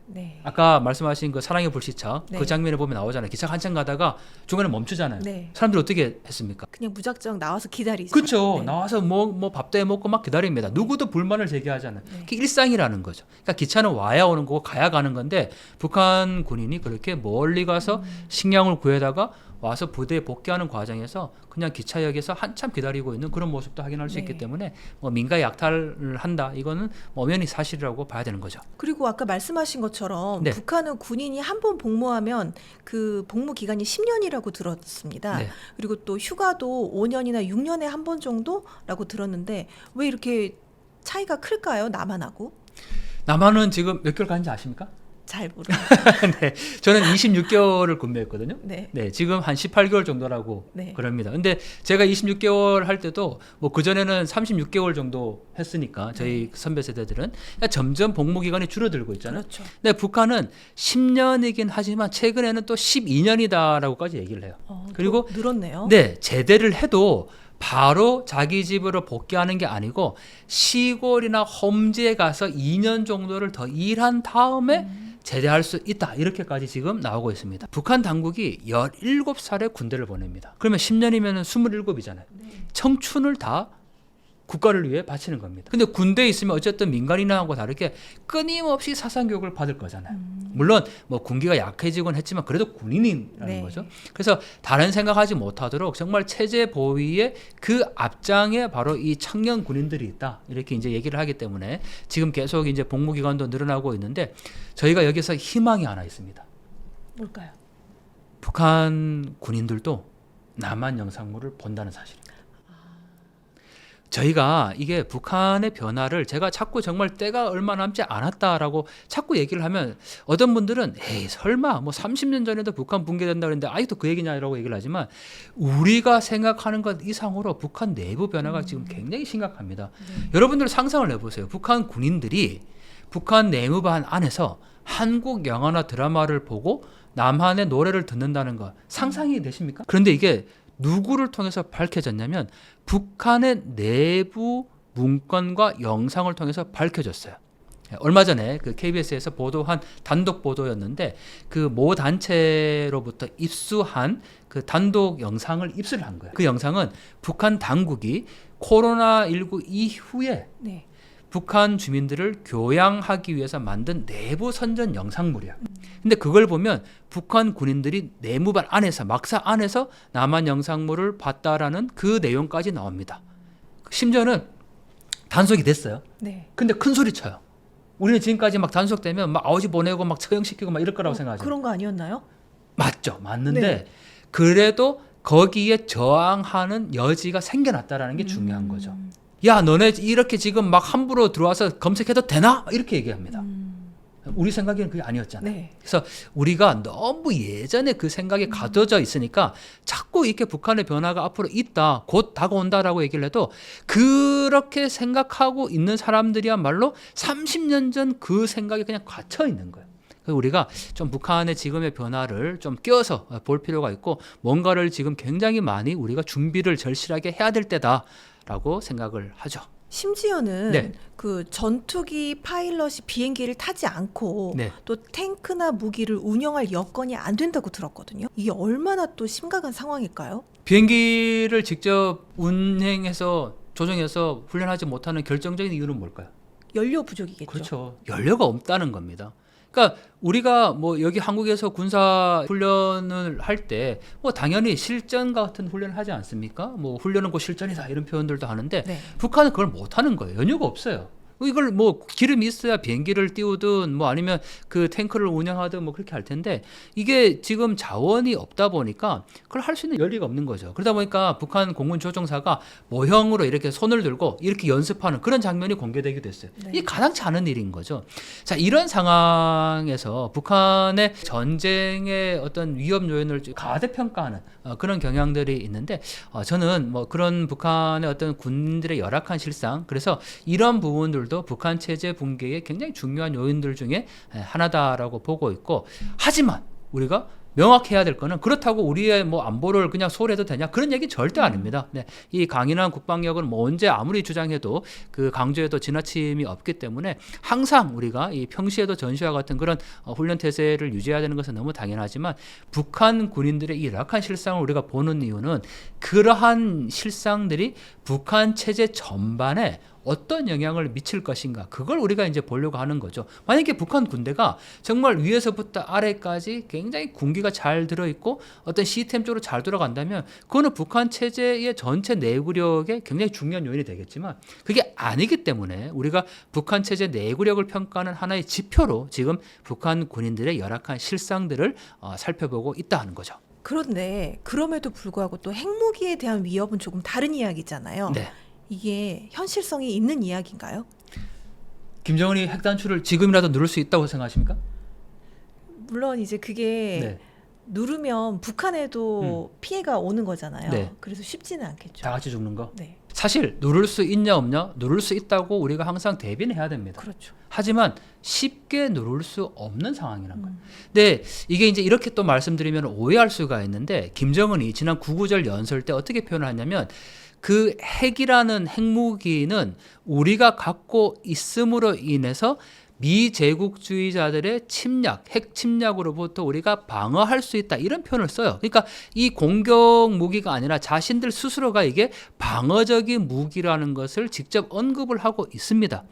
네. 아까 말씀하신 그 사랑의 불시착 네. 그 장면에 보면 나오잖아요. 기차가 한참 가다가 중간에 멈추잖아요. 네. 사람들이 어떻게 했습니까? 그냥 무작정 나와서 기다리죠. 그렇죠. 네. 나와서 뭐 밥도 해 먹고 막 기다립니다. 누구도 불만을 제기하잖아요. 네. 그게 일상이라는 거죠. 그러니까 기차는 와야 오는 거고 가야 가는 건데 북한 군인이 그렇게 멀리 가서 식량을 구해다가 와서 부대에 복귀하는 과정에서 그냥 기차역에서 한참 기다리고 있는 그런 모습도 확인할 수 네. 있기 때문에 뭐 민가 약탈을 한다 이거는 엄연히 사실이라고 봐야 되는 거죠. 그리고 아까 말씀하신 것처럼 네. 북한은 군인이 한 번 복무하면 그 복무 기간이 10년이라고 들었습니다. 네. 그리고 또 휴가도 5년이나 6년에 한 번 정도라고 들었는데 왜 이렇게 차이가 클까요? 남한하고? 남한은 지금 몇 개월 가는지 아십니까? 잘 모르겠어요. 네, 저는 26개월을 근무했거든요. 네. 네, 지금 한 18개월 정도라고 네. 그럽니다. 근데 제가 26개월 할 때도 뭐 그전에는 36개월 정도 했으니까 저희 선배 세대들은 점점 복무 기간이 줄어들고 있잖아요. 그렇죠. 근데 북한은 10년이긴 하지만 최근에는 또 12년이다라고까지 얘기를 해요. 그리고 또 늘었네요. 네, 제대를 해도 바로 자기 집으로 복귀하는 게 아니고 시골이나 험지에 가서 2년 정도를 더 일한 다음에 제대할 수 있다. 이렇게까지 지금 나오고 있습니다. 북한 당국이 17살에 군대를 보냅니다. 그러면 10년이면 27이잖아요. 청춘을 다 국가를 위해 바치는 겁니다. 근데 군대에 있으면 어쨌든 민간인하고 다르게 끊임없이 사상교육을 받을 거잖아요. 물론 뭐 군기가 약해지곤 했지만 그래도 군인이라는 네. 거죠. 그래서 다른 생각하지 못하도록 정말 체제 보위의 그 앞장에 바로 이 청년 군인들이 있다. 이렇게 이제 얘기를 하기 때문에 지금 계속 이제 복무 기간도 늘어나고 있는데 저희가 여기서 희망이 하나 있습니다. 뭘까요? 북한 군인들도 남한 영상물을 본다는 사실입니다. 저희가 이게 북한의 변화를 제가 자꾸 정말 때가 얼마 남지 않았다라고 자꾸 얘기를 하면 어떤 분들은 에이 설마 뭐 30년 전에도 북한 붕괴된다 그랬는데 아직도 그 얘기냐라고 얘기를 하지만 우리가 생각하는 것 이상으로 북한 내부 변화가 지금 굉장히 심각합니다. 여러분들 상상을 해보세요. 북한 군인들이 북한 내무반 안에서 한국 영화나 드라마를 보고 남한의 노래를 듣는다는 거 상상이 되십니까? 그런데 이게 누구를 통해서 밝혀졌냐면 북한의 내부 문건과 영상을 통해서 밝혀졌어요. 얼마 전에 그 KBS에서 보도한 단독 보도였는데 그 모 단체로부터 입수한 그 단독 영상을 입수를 한 거예요. 그 영상은 북한 당국이 코로나19 이후에 네. 북한 주민들을 교양하기 위해서 만든 내부 선전 영상물이야. 근데 그걸 보면 북한 군인들이 내무반 안에서 막사 안에서 남한 영상물을 봤다라는 그 내용까지 나옵니다. 심지어는 단속이 됐어요. 네. 근데 큰 소리 쳐요. 우리는 지금까지 막 단속되면 막 아우지 보내고 막 처형시키고 막 이럴 거라고 생각하죠. 그런 거 아니었나요? 맞죠. 맞는데 네. 그래도 거기에 저항하는 여지가 생겨났다라는 게 중요한 거죠. 야, 너네 이렇게 지금 막 함부로 들어와서 검색해도 되나? 이렇게 얘기합니다. 우리 생각에는 그게 아니었잖아요. 네. 그래서 우리가 너무 예전에 그 생각에 가둬져 있으니까 자꾸 이렇게 북한의 변화가 앞으로 있다, 곧 다가온다라고 얘기를 해도 그렇게 생각하고 있는 사람들이야말로 30년 전 그 생각에 그냥 갇혀 있는 거예요. 그래서 우리가 좀 북한의 지금의 변화를 좀 껴서 볼 필요가 있고 뭔가를 지금 굉장히 많이 우리가 준비를 절실하게 해야 될 때다라고 생각을 하죠. 심지어는 네. 그 전투기 파일럿이 비행기를 타지 않고 네. 또 탱크나 무기를 운영할 여건이 안 된다고 들었거든요. 이게 얼마나 또 심각한 상황일까요? 비행기를 직접 운행해서 조종해서 훈련하지 못하는 결정적인 이유는 뭘까요? 연료 부족이겠죠. 그렇죠. 연료가 없다는 겁니다. 그러니까 우리가 뭐 여기 한국에서 군사 훈련을 할 때 뭐 당연히 실전 같은 훈련을 하지 않습니까? 뭐 훈련은 곧 실전이다 이런 표현들도 하는데 네. 북한은 그걸 못 하는 거예요. 연료가 없어요. 이걸 뭐 기름이 있어야 비행기를 띄우든 뭐 아니면 그 탱크를 운영하든 뭐 그렇게 할 텐데 이게 지금 자원이 없다 보니까 그걸 할 수 있는 여리가 없는 거죠. 그러다 보니까 북한 공군 조종사가 모형으로 이렇게 손을 들고 이렇게 연습하는 그런 장면이 공개되기도 했어요. 네. 이게 가당치 않은 일인 거죠. 자, 이런 상황에서 북한의 전쟁의 어떤 위험 요인을 가대평가하는 그런 경향들이 있는데 저는 뭐 그런 북한의 어떤 군인들의 열악한 실상 그래서 이런 부분들도 북한 체제 붕괴의 굉장히 중요한 요인들 중에 하나다라고 보고 있고 하지만 우리가 명확해야 될 거는 그렇다고 우리의 뭐 안보를 그냥 소홀해도 되냐 그런 얘기 절대 아닙니다. 네, 이 강인한 국방력은 뭐 언제 아무리 주장해도 그 강조해도 지나침이 없기 때문에 항상 우리가 이 평시에도 전시와 같은 그런 훈련 태세를 유지해야 되는 것은 너무 당연하지만 북한 군인들의 이 열악한 실상을 우리가 보는 이유는 그러한 실상들이 북한 체제 전반에 어떤 영향을 미칠 것인가 그걸 우리가 이제 보려고 하는 거죠. 만약에 북한 군대가 정말 위에서부터 아래까지 굉장히 군기가 잘 들어있고 어떤 시스템적으로 잘 돌아간다면 그거는 북한 체제의 전체 내구력에 굉장히 중요한 요인이 되겠지만 그게 아니기 때문에 우리가 북한 체제 내구력을 평가하는 하나의 지표로 지금 북한 군인들의 열악한 실상들을 살펴보고 있다 하는 거죠. 그런데 그럼에도 불구하고 또 핵무기에 대한 위협은 조금 다른 이야기잖아요. 네. 이게 현실성이 있는 이야기인가요? 김정은이 핵 단추를 지금이라도 누를 수 있다고 생각하십니까? 물론 이제 그게 네. 누르면 북한에도 피해가 오는 거잖아요. 네. 그래서 쉽지는 않겠죠. 다 같이 죽는 거. 네, 사실 누를 수 있냐 없냐 누를 수 있다고 우리가 항상 대비는 해야 됩니다. 그렇죠. 하지만 쉽게 누를 수 없는 상황이란 거예요. 근데 이게 이제 이렇게 또 말씀드리면 오해할 수가 있는데 김정은이 지난 9.9절 연설 때 어떻게 표현을 하냐면 그 핵이라는 핵무기는 우리가 갖고 있음으로 인해서 미제국주의자들의 침략, 핵 침략으로부터 우리가 방어할 수 있다 이런 표현을 써요. 그러니까 이 공격 무기가 아니라 자신들 스스로가 이게 방어적인 무기라는 것을 직접 언급을 하고 있습니다.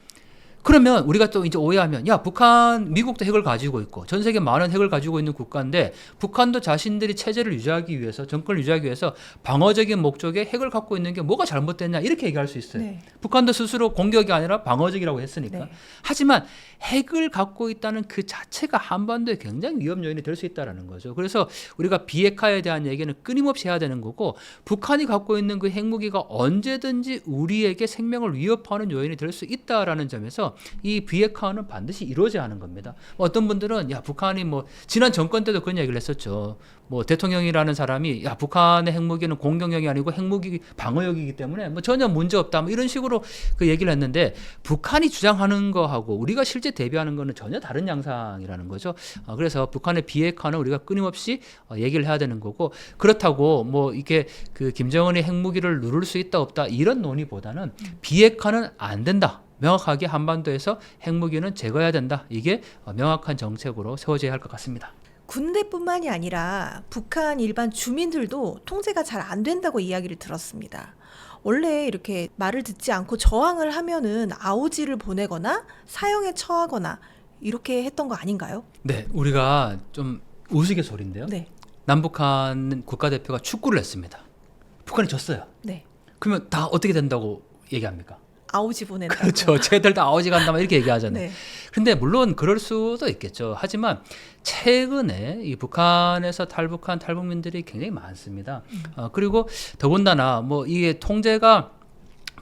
그러면 우리가 또 이제 오해하면 야 북한 미국도 핵을 가지고 있고 전 세계 많은 핵을 가지고 있는 국가인데 북한도 자신들이 체제를 유지하기 위해서 정권을 유지하기 위해서 방어적인 목적의 핵을 갖고 있는 게 뭐가 잘못됐냐 이렇게 얘기할 수 있어요. 네. 북한도 스스로 공격이 아니라 방어적이라고 했으니까. 네. 하지만 핵을 갖고 있다는 그 자체가 한반도에 굉장히 위험 요인이 될 수 있다는 거죠. 그래서 우리가 비핵화에 대한 얘기는 끊임없이 해야 되는 거고 북한이 갖고 있는 그 핵무기가 언제든지 우리에게 생명을 위협하는 요인이 될 수 있다라는 점에서 이 비핵화는 반드시 이루어져야 하는 겁니다. 어떤 분들은 야 북한이 뭐 지난 정권 때도 그런 얘기를 했었죠. 뭐 대통령이라는 사람이 야 북한의 핵무기는 공격력이 아니고 핵무기 방어력이기 때문에 뭐 전혀 문제 없다 뭐 이런 식으로 그 얘기를 했는데 북한이 주장하는 거하고 우리가 실제 대비하는 거는 전혀 다른 양상이라는 거죠. 그래서 북한의 비핵화는 우리가 끊임없이 얘기를 해야 되는 거고 그렇다고 뭐 이게 그 김정은이 핵무기를 누를 수 있다 없다 이런 논의보다는 비핵화는 안 된다. 명확하게 한반도에서 핵무기는 제거해야 된다. 이게 명확한 정책으로 세워져야 할 것 같습니다. 군대뿐만이 아니라 북한 일반 주민들도 통제가 잘 안 된다고 이야기를 들었습니다. 원래 이렇게 말을 듣지 않고 저항을 하면은 아오지를 보내거나 사형에 처하거나 이렇게 했던 거 아닌가요? 네, 우리가 좀 우스갯소리인데요. 네. 남북한 국가대표가 축구를 했습니다. 북한이 졌어요. 네. 그러면 다 어떻게 된다고 얘기합니까? 아오지 보낸다고. 그렇죠. 쟤들 다 아오지 간다 이렇게 얘기하잖아요. 네. 근데 물론 그럴 수도 있겠죠. 하지만 최근에 이 북한에서 탈북한 탈북민들이 굉장히 많습니다. 그리고 더군다나 뭐 이게 통제가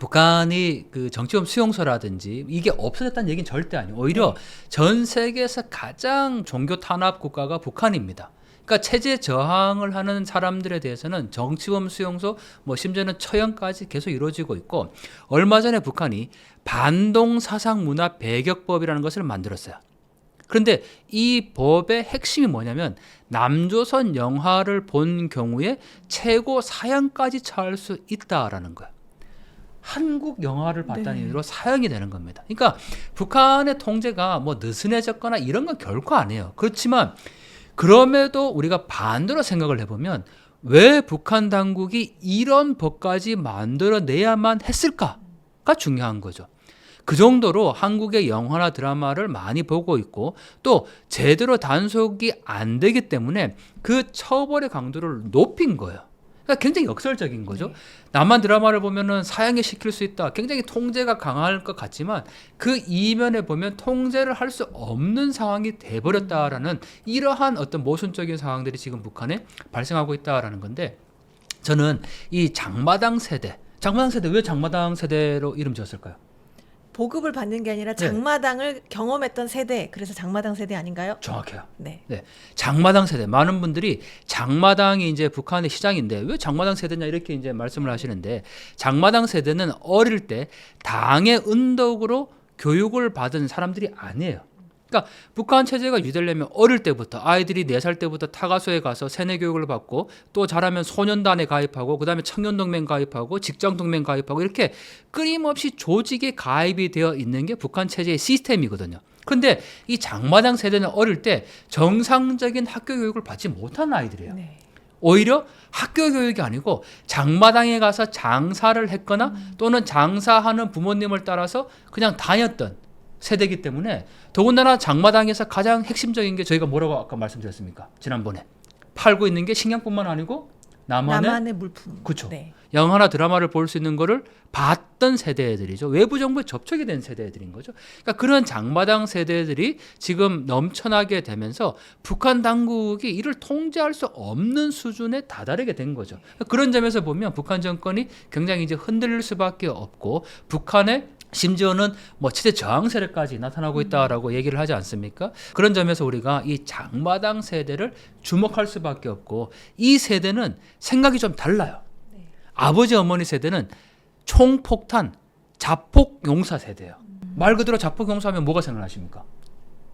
북한이 그 정치범 수용소라든지 이게 없어졌다는 얘기는 절대 아니에요. 오히려 전 세계에서 가장 종교 탄압 국가가 북한입니다. 그러니까 체제 저항을 하는 사람들에 대해서는 정치범 수용소, 뭐 심지어는 처형까지 계속 이루어지고 있고 얼마 전에 북한이 반동 사상 문화 배격법이라는 것을 만들었어요. 그런데 이 법의 핵심이 뭐냐면 남조선 영화를 본 경우에 최고 사형까지 처할 수 있다라는 거예요. 한국 영화를 봤다는 네. 이유로 사형이 되는 겁니다. 그러니까 북한의 통제가 뭐 느슨해졌거나 이런 건 결코 아니에요. 그렇지만 그럼에도 우리가 반대로 생각을 해보면 왜 북한 당국이 이런 법까지 만들어내야만 했을까가 중요한 거죠. 그 정도로 한국의 영화나 드라마를 많이 보고 있고 또 제대로 단속이 안 되기 때문에 그 처벌의 강도를 높인 거예요. 그러니까 굉장히 역설적인 거죠. 네. 남한 드라마를 보면은 사형에 시킬 수 있다. 굉장히 통제가 강할 것 같지만 그 이면에 보면 통제를 할 수 없는 상황이 돼버렸다라는 이러한 어떤 모순적인 상황들이 지금 북한에 발생하고 있다라는 건데 저는 이 장마당 세대 왜 장마당 세대로 이름 지었을까요? 보급을 받는 게 아니라 네. 장마당을 경험했던 세대, 그래서 장마당 세대 아닌가요? 정확해요. 네. 네, 장마당 세대 많은 분들이 장마당이 이제 북한의 시장인데 왜 장마당 세대냐 이렇게 이제 말씀을 하시는데 장마당 세대는 어릴 때 당의 은덕으로 교육을 받은 사람들이 아니에요. 그러니까 북한 체제가 유지되려면 어릴 때부터 아이들이 4살 때부터 타가소에 가서 세뇌 교육을 받고 또 자라면 소년단에 가입하고 그다음에 청년동맹 가입하고 직장동맹 가입하고 이렇게 끊임없이 조직에 가입이 되어 있는 게 북한 체제의 시스템이거든요. 그런데 이 장마당 세대는 어릴 때 정상적인 학교 교육을 받지 못한 아이들이에요. 네. 오히려 학교 교육이 아니고 장마당에 가서 장사를 했거나 또는 장사하는 부모님을 따라서 그냥 다녔던 세대이기 때문에 더군다나 장마당에서 가장 핵심적인 게 저희가 뭐라고 아까 말씀드렸습니까? 지난번에 팔고 있는 게 식량뿐만 아니고 남한의 물품. 그쵸. 네. 영화나 드라마를 볼 수 있는 거를 봤던 세대들이죠. 외부 정보에 접촉이 된 세대들인 거죠. 그러니까 그런 장마당 세대들이 지금 넘쳐나게 되면서 북한 당국이 이를 통제할 수 없는 수준에 다다르게 된 거죠. 그런 점에서 보면 북한 정권이 굉장히 이제 흔들릴 수밖에 없고 북한의 심지어는 뭐 체제 저항 세력까지 나타나고 있다라고 얘기를 하지 않습니까? 그런 점에서 우리가 이 장마당 세대를 주목할 수밖에 없고 이 세대는 생각이 좀 달라요. 네. 아버지 어머니 세대는 총폭탄 자폭 용사 세대예요. 말 그대로 자폭 용사하면 뭐가 생각나십니까?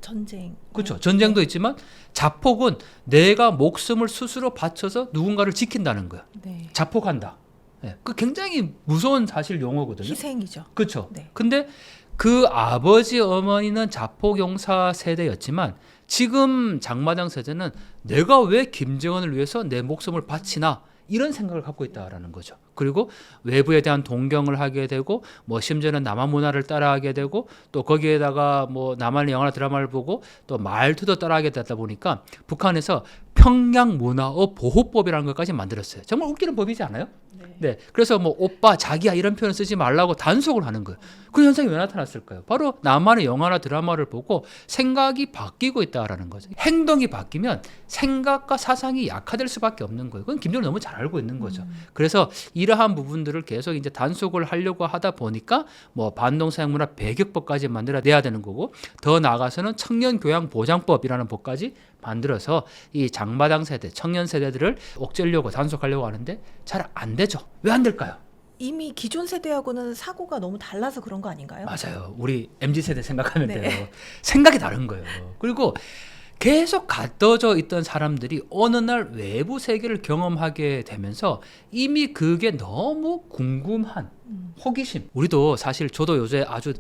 전쟁. 그렇죠. 전쟁도 있지만 자폭은 내가 목숨을 스스로 바쳐서 누군가를 지킨다는 거예요. 네. 자폭한다. 네. 그 굉장히 무서운 사실 용어거든요. 희생이죠. 그렇죠. 네. 근데 그 아버지 어머니는 자폭용사 세대였지만 지금 장마당 세대는 내가 왜 김정은을 위해서 내 목숨을 바치나 이런 생각을 갖고 있다라는 거죠. 그리고 외부에 대한 동경을 하게 되고 뭐 심지어는 남한 문화를 따라하게 되고 또 거기에다가 뭐 남한의 영화나 드라마를 보고 또 말투도 따라하게 되다 보니까 북한에서 평양 문화어 보호법이라는 것까지 만들었어요. 정말 웃기는 법이지 않아요? 네. 그래서 뭐 오빠, 자기야 이런 표현 쓰지 말라고 단속을 하는 거예요. 그 현상이 왜 나타났을까요? 바로 남한의 영화나 드라마를 보고 생각이 바뀌고 있다라는 거죠. 행동이 바뀌면 생각과 사상이 약화될 수밖에 없는 거예요. 그건 김정은 너무 잘 알고 있는 거죠. 그래서 이러한 부분들을 계속 이제 단속을 하려고 하다 보니까 뭐 반동사형문화 배격법까지 만들어내야 되는 거고 더 나아가서는 청년교양보장법이라는 법까지 만들어서 이 장마당 세대, 청년 세대들을 옥죄려고 단속하려고 하는데 잘 안 되죠. 왜 안 될까요? 이미 기존 세대하고는 사고가 너무 달라서 그런 거 아닌가요? 맞아요. 우리 MZ세대 생각하면 네. 돼요. 생각이 다른 거예요. 그리고 계속 가둬져 있던 사람들이 어느 날 외부 세계를 경험하게 되면서 이미 그게 너무 궁금한 호기심. 우리도 사실 저도 요새 아주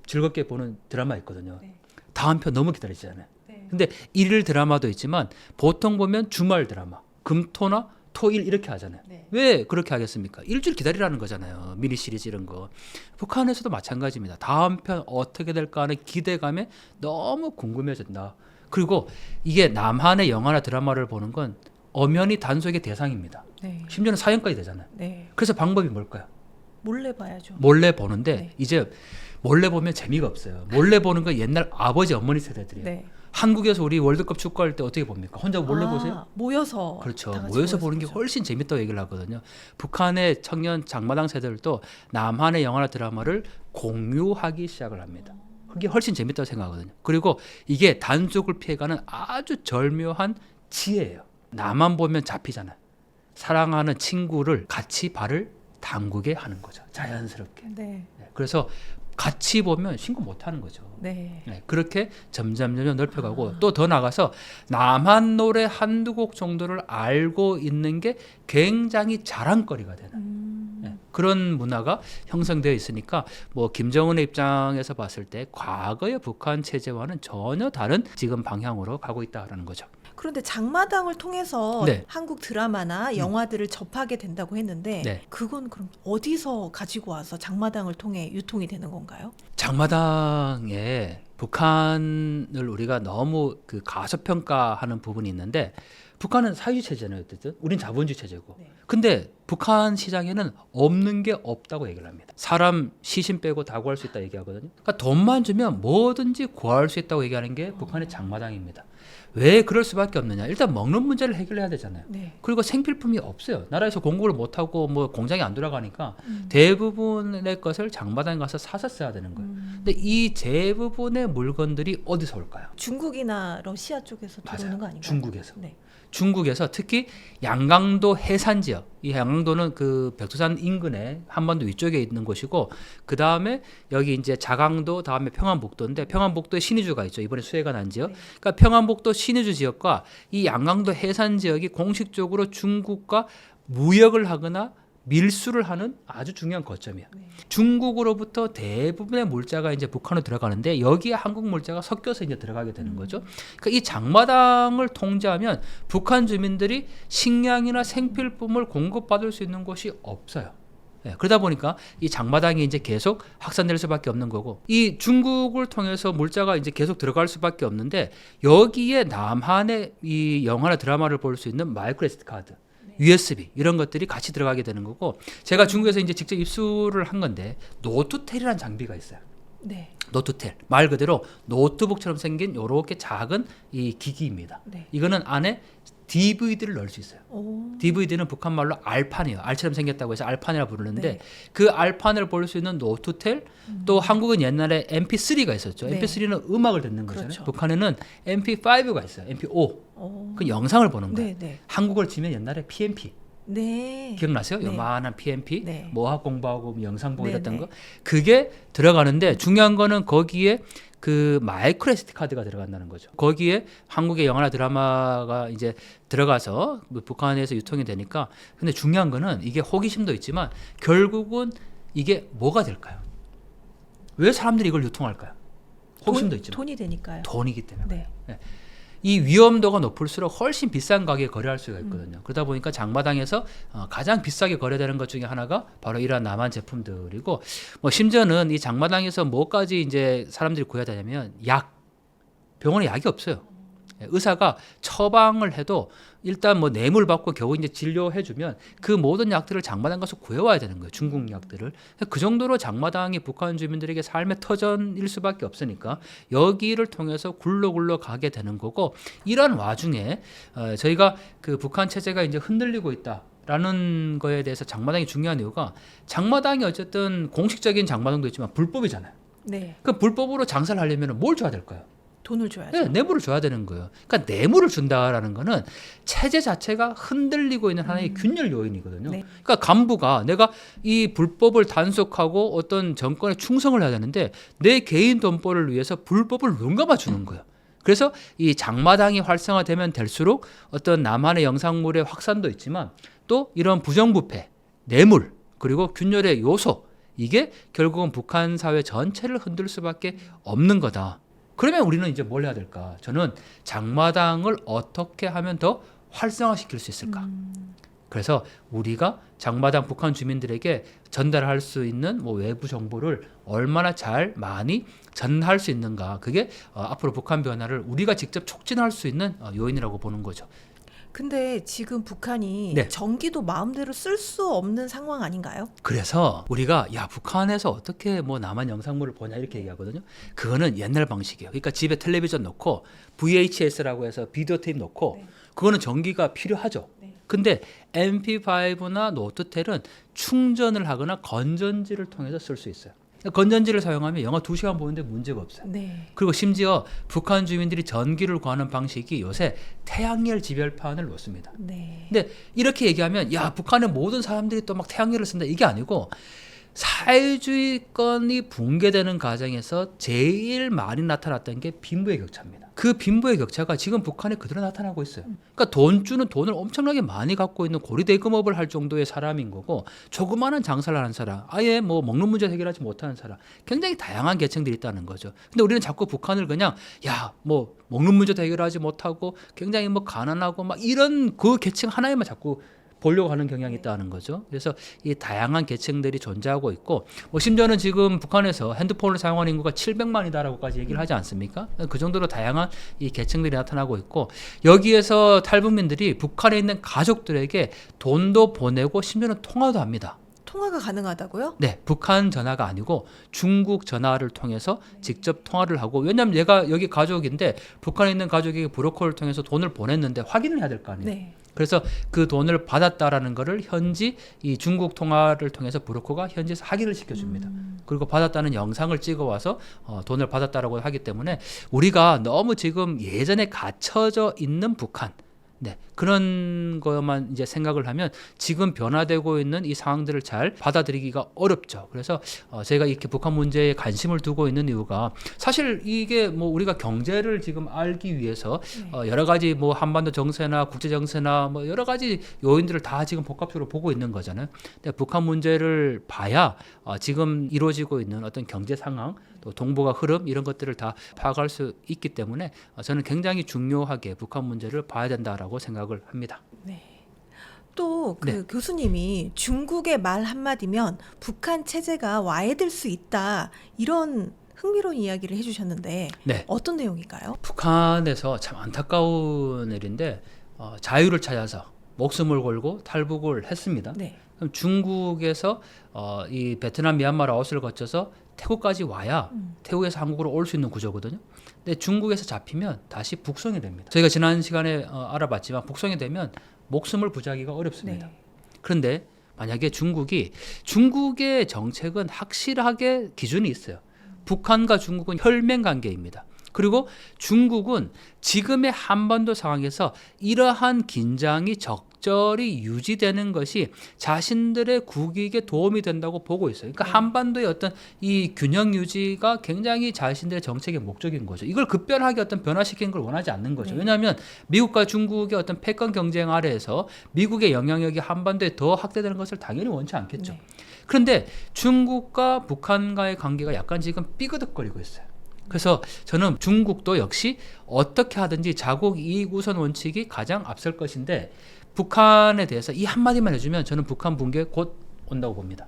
즐겁게 보는 드라마 있거든요. 네. 다음 편 너무 기다리잖아요. 네. 근데 일일 드라마도 있지만 보통 보면 주말 드라마, 금토나 토일 이렇게 하잖아요. 네. 왜 그렇게 하겠습니까? 일주일 기다리라는 거잖아요. 미니 시리즈 이런 거. 북한에서도 마찬가지입니다. 다음 편 어떻게 될까 하는 기대감에 너무 궁금해진다. 그리고 이게 남한의 영화나 드라마를 보는 건 엄연히 단속의 대상입니다. 네. 심지어는 사형까지 되잖아요. 네. 그래서 방법이 뭘까요? 몰래 봐야죠. 몰래 보는데 네. 이제 몰래 보면 재미가 없어요. 몰래 보는 건 옛날 아버지 어머니 세대들이에요. 네. 한국에서 우리 월드컵 축구할 때 어떻게 봅니까? 혼자 몰래 보세요? 모여서. 그렇죠. 다 같이 모여서 보는 게 보죠. 훨씬 재밌다고 얘기를 하거든요. 북한의 청년 장마당 세대들도 남한의 영화나 드라마를 공유하기 시작을 합니다. 그게 훨씬 재밌다고 생각하거든요. 그리고 이게 단속을 피해가는 아주 절묘한 지혜예요. 나만 보면 잡히잖아요. 사랑하는 친구를 같이 발을 담그게 하는 거죠. 자연스럽게. 네. 네, 그래서 같이 보면 신고 못 하는 거죠. 네. 네, 그렇게 점점 넓혀가고 또 더 나가서 남한 노래 한두 곡 정도를 알고 있는 게 굉장히 자랑거리가 되는. 네, 그런 문화가 형성되어 있으니까 뭐 김정은의 입장에서 봤을 때 과거의 북한 체제와는 전혀 다른 지금 방향으로 가고 있다라는 거죠. 그런데 장마당을 통해서 네. 한국 드라마나 영화들을 접하게 된다고 했는데 네. 그건 그럼 어디서 가지고 와서 장마당을 통해 유통이 되는 건가요? 장마당에 북한을 우리가 너무 그 가소평가하는 부분이 있는데 북한은 사회주의 체제잖아요. 어쨌든 우린 자본주의 체제고. 네. 근데 북한 시장에는 없는 게 없다고 얘기를 합니다. 사람 시신 빼고 다 구할 수 있다 얘기하거든요. 그러니까 돈만 주면 뭐든지 구할 수 있다고 얘기하는 게 북한의 장마당입니다. 왜 그럴 수밖에 없느냐? 일단 먹는 문제를 해결해야 되잖아요. 네. 그리고 생필품이 없어요. 나라에서 공급을 못하고 뭐 공장이 안 돌아가니까 대부분의 것을 장마당에 가서 사서 써야 되는 거예요. 근데 이 대부분의 물건들이 어디서 올까요? 중국이나 러시아 쪽에서 들어오는 맞아요. 거 아닌가요? 중국에서. 네. 중국에서 특히 양강도 해산 지역, 이 양강도는 그 백두산 인근에 한반도 위쪽에 있는 곳이고, 그 다음에 여기 이제 자강도, 다음에 평안북도인데 평안북도에 신의주가 있죠. 이번에 수해가 난 지역. 네. 그러니까 평안북도 신의주 지역과 이 양강도 해산 지역이 공식적으로 중국과 무역을 하거나 밀수를 하는 아주 중요한 거점이야. 네. 중국으로부터 대부분의 물자가 이제 북한으로 들어가는데 여기에 한국 물자가 섞여서 이제 들어가게 되는 거죠. 그러니까 이 장마당을 통제하면 북한 주민들이 식량이나 생필품을 공급받을 수 있는 곳이 없어요. 예, 그러다 보니까 이 장마당이 이제 계속 확산될 수밖에 없는 거고, 이 중국을 통해서 물자가 이제 계속 들어갈 수밖에 없는데 여기에 남한의 이 영화나 드라마를 볼 수 있는 마이크로 SD 카드, USB 이런 것들이 같이 들어가게 되는 거고, 제가 중국에서 이제 직접 입수를 한 건데 노트텔이라는 장비가 있어요. 네. 노트텔 말 그대로 노트북처럼 생긴 요렇게 작은 이 기기입니다. 네. 이거는 안에 DVD를 넣을 수 있어요. 오. DVD는 북한 말로 알판이에요. 알처럼 생겼다고 해서 알판이라고 부르는데 네. 그 알판을 볼 수 있는 노트텔, 또 한국은 옛날에 MP3가 있었죠. 네. MP3는 음악을 듣는 거잖아요. 그렇죠. 북한에는 MP5가 있어요. MP5. 오. 그 영상을 보는 거예요. 네, 네. 한국을 치면 옛날에 PMP. 네. 기억나세요? 네. 요만한 PMP, 네. 뭐 어학 공부하고 뭐 영상 보고 네, 이랬던 네. 거. 그게 들어가는데 중요한 거는 거기에 그 마이크로 SD 카드가 들어간다는 거죠. 거기에 한국의 영화나 드라마가 이제 들어가서 북한에서 유통이 되니까. 근데 중요한 거는 이게 호기심도 있지만 결국은 이게 뭐가 될까요? 왜 사람들이 이걸 유통할까요? 호기심도 있지만 돈이 되니까요. 돈이기 때문에. 네. 이 위험도가 높을수록 훨씬 비싼 가격에 거래할 수가 있거든요. 그러다 보니까 장마당에서 가장 비싸게 거래되는 것 중에 하나가 바로 이러한 남한 제품들이고, 뭐 심지어는 이 장마당에서 뭐까지 이제 사람들이 구해야 되냐면 약, 병원에 약이 없어요. 의사가 처방을 해도 일단 뭐 뇌물 받고 겨우 이제 진료해주면 그 모든 약들을 장마당 가서 구해와야 되는 거예요. 중국 약들을. 그 정도로 장마당이 북한 주민들에게 삶의 터전일 수밖에 없으니까 여기를 통해서 굴러 가게 되는 거고, 이런 와중에 저희가 그 북한 체제가 이제 흔들리고 있다. 라는 거에 대해서 장마당이 중요한 이유가, 장마당이 어쨌든 공식적인 장마당도 있지만 불법이잖아요. 네. 그 불법으로 장사를 하려면 뭘 줘야 될까요? 돈을 줘야죠. 네, 뇌물을 줘야 되는 거예요. 그러니까 뇌물을 준다라는 거는 체제 자체가 흔들리고 있는 하나의 균열 요인이거든요. 네. 그러니까 간부가 내가 이 불법을 단속하고 어떤 정권에 충성을 해야 되는데 내 개인 돈벌을 위해서 불법을 눈 감아 주는 거예요. 그래서 이 장마당이 활성화되면 될수록 어떤 남한의 영상물의 확산도 있지만 또 이런 부정부패, 뇌물, 그리고 균열의 요소, 이게 결국은 북한 사회 전체를 흔들 수밖에 없는 거다. 그러면 우리는 이제 뭘 해야 될까? 저는 장마당을 어떻게 하면 더 활성화시킬 수 있을까? 그래서 우리가 장마당 북한 주민들에게 전달할 수 있는 뭐 외부 정보를 얼마나 잘 많이 전할 수 있는가? 그게 앞으로 북한 변화를 우리가 직접 촉진할 수 있는 요인이라고 보는 거죠. 근데 지금 북한이 네. 전기도 마음대로 쓸 수 없는 상황 아닌가요? 그래서 우리가 야 북한에서 어떻게 뭐 남한 영상물을 보냐 이렇게 얘기하거든요. 그거는 옛날 방식이에요. 그러니까 집에 텔레비전 놓고 VHS라고 해서 비디오 테이프 놓고 네. 그거는 전기가 필요하죠. 네. 근데 MP5나 노트텔은 충전을 하거나 건전지를 통해서 쓸 수 있어요. 건전지를 사용하면 영화 2시간 보는데 문제가 없어요. 네. 그리고 심지어 북한 주민들이 전기를 구하는 방식이 요새 태양열 지별판을 놓습니다. 네. 근데 이렇게 얘기하면 야 북한의 모든 사람들이 또 막 태양열을 쓴다 이게 아니고 사회주의권이 붕괴되는 과정에서 제일 많이 나타났던 게 빈부의 격차입니다. 그 빈부의 격차가 지금 북한에 그대로 나타나고 있어요. 그러니까 돈주는 돈을 엄청나게 많이 갖고 있는 고리대금업을 할 정도의 사람인 거고, 조그마한 장사를 하는 사람, 아예 뭐 먹는 문제 해결하지 못하는 사람, 굉장히 다양한 계층들이 있다는 거죠. 근데 우리는 자꾸 북한을 그냥 뭐 먹는 문제도 해결하지 못하고 굉장히 뭐 가난하고 막 이런 그 계층 하나에만 자꾸 보려고 하는 경향이 있다는 거죠. 그래서 이 다양한 계층들이 존재하고 있고, 뭐 심지어는 지금 북한에서 핸드폰을 사용하는 인구가 700만이다라고까지 얘기를 하지 않습니까? 그 정도로 다양한 이 계층들이 나타나고 있고, 여기에서 탈북민들이 북한에 있는 가족들에게 돈도 보내고 심지어는 통화도 합니다. 통화가 가능하다고요? 네, 북한 전화가 아니고 중국 전화를 통해서 직접 통화를 하고, 왜냐하면 얘가 여기 가족인데 북한에 있는 가족에게 브로커를 통해서 돈을 보냈는데 확인을 해야 될 거 아니에요. 네. 그래서 그 돈을 받았다라는 거를 현지 이 중국 통화를 통해서 브로커가 현지에서 확인을 시켜줍니다. 그리고 받았다는 영상을 찍어와서 돈을 받았다라고 하기 때문에 우리가 너무 지금 예전에 갇혀져 있는 북한, 네, 그런 것만 이제 생각을 하면 지금 변화되고 있는 이 상황들을 잘 받아들이기가 어렵죠. 그래서 제가 이렇게 북한 문제에 관심을 두고 있는 이유가, 사실 이게 뭐 우리가 경제를 지금 알기 위해서 여러 가지 뭐 한반도 정세나 국제 정세나 뭐 여러 가지 요인들을 다 지금 복합적으로 보고 있는 거잖아요. 근데 북한 문제를 봐야 지금 이루어지고 있는 어떤 경제 상황, 또 동북아 흐름, 이런 것들을 다 파악할 수 있기 때문에 저는 굉장히 중요하게 북한 문제를 봐야 된다라고 생각을 합니다. 네. 또 그 네. 교수님이 중국의 말 한마디면 북한 체제가 와해될 수 있다, 이런 흥미로운 이야기를 해주셨는데 네. 어떤 내용인가요? 북한에서 참 안타까운 일인데 자유를 찾아서 목숨을 걸고 탈북을 했습니다. 네. 그럼 중국에서 이 베트남, 미얀마, 라오스를 거쳐서 태국까지 와야 태국에서 한국으로 올 수 있는 구조거든요. 근데 중국에서 잡히면 다시 북송이 됩니다. 저희가 지난 시간에 알아봤지만 북송이 되면 목숨을 부지하기가 어렵습니다. 네. 그런데 만약에 중국의 정책은 확실하게 기준이 있어요. 북한과 중국은 혈맹 관계입니다. 그리고 중국은 지금의 한반도 상황에서 이러한 긴장이 적절히 유지되는 것이 자신들의 국익에 도움이 된다고 보고 있어요. 그러니까 한반도의 어떤 이 균형 유지가 굉장히 자신들의 정책의 목적인 거죠. 이걸 급변하게 어떤 변화시키는 걸 원하지 않는 거죠. 네. 왜냐하면 미국과 중국의 어떤 패권 경쟁 아래에서 미국의 영향력이 한반도에 더 확대되는 것을 당연히 원치 않겠죠. 네. 그런데 중국과 북한과의 관계가 약간 지금 삐그덕거리고 있어요. 그래서 저는 중국도 역시 어떻게 하든지 자국 이익 우선 원칙이 가장 앞설 것인데, 북한에 대해서 이 한마디만 해주면 저는 북한 붕괴 곧 온다고 봅니다.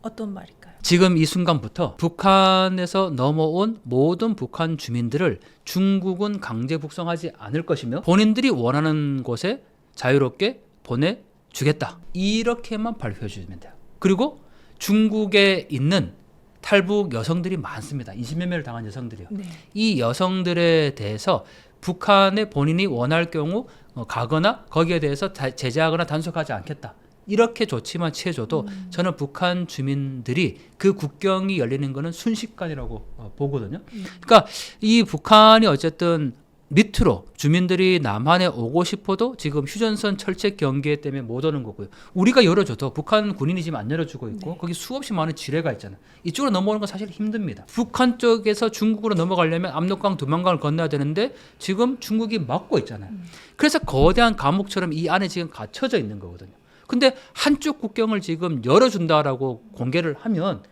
어떤 말일까요? 지금 이 순간부터 북한에서 넘어온 모든 북한 주민들을 중국은 강제 북송하지 않을 것이며 본인들이 원하는 곳에 자유롭게 보내주겠다, 이렇게만 발표해 주면 돼요. 그리고 중국에 있는 탈북 여성들이 많습니다. 인신매매를 당한 여성들이요. 네. 이 여성들에 대해서 북한에 본인이 원할 경우 가거나 거기에 대해서 제재하거나 단속하지 않겠다, 이렇게 조치만 취해줘도 저는 북한 주민들이 그 국경이 열리는 것은 순식간이라고 보거든요. 그러니까 이 북한이 어쨌든 밑으로 주민들이 남한에 오고 싶어도 지금 휴전선 철책 경계 때문에 못 오는 거고요. 우리가 열어줘도 북한 군인이 지금 안 열어주고 있고, 네. 거기 수없이 많은 지뢰가 있잖아요. 이쪽으로 넘어오는 건 사실 힘듭니다. 북한 쪽에서 중국으로 넘어가려면 압록강, 두만강을 건너야 되는데 지금 중국이 막고 있잖아요. 그래서 거대한 감옥처럼 이 안에 지금 갇혀져 있는 거거든요. 근데 한쪽 국경을 지금 열어준다라고 공개를 하면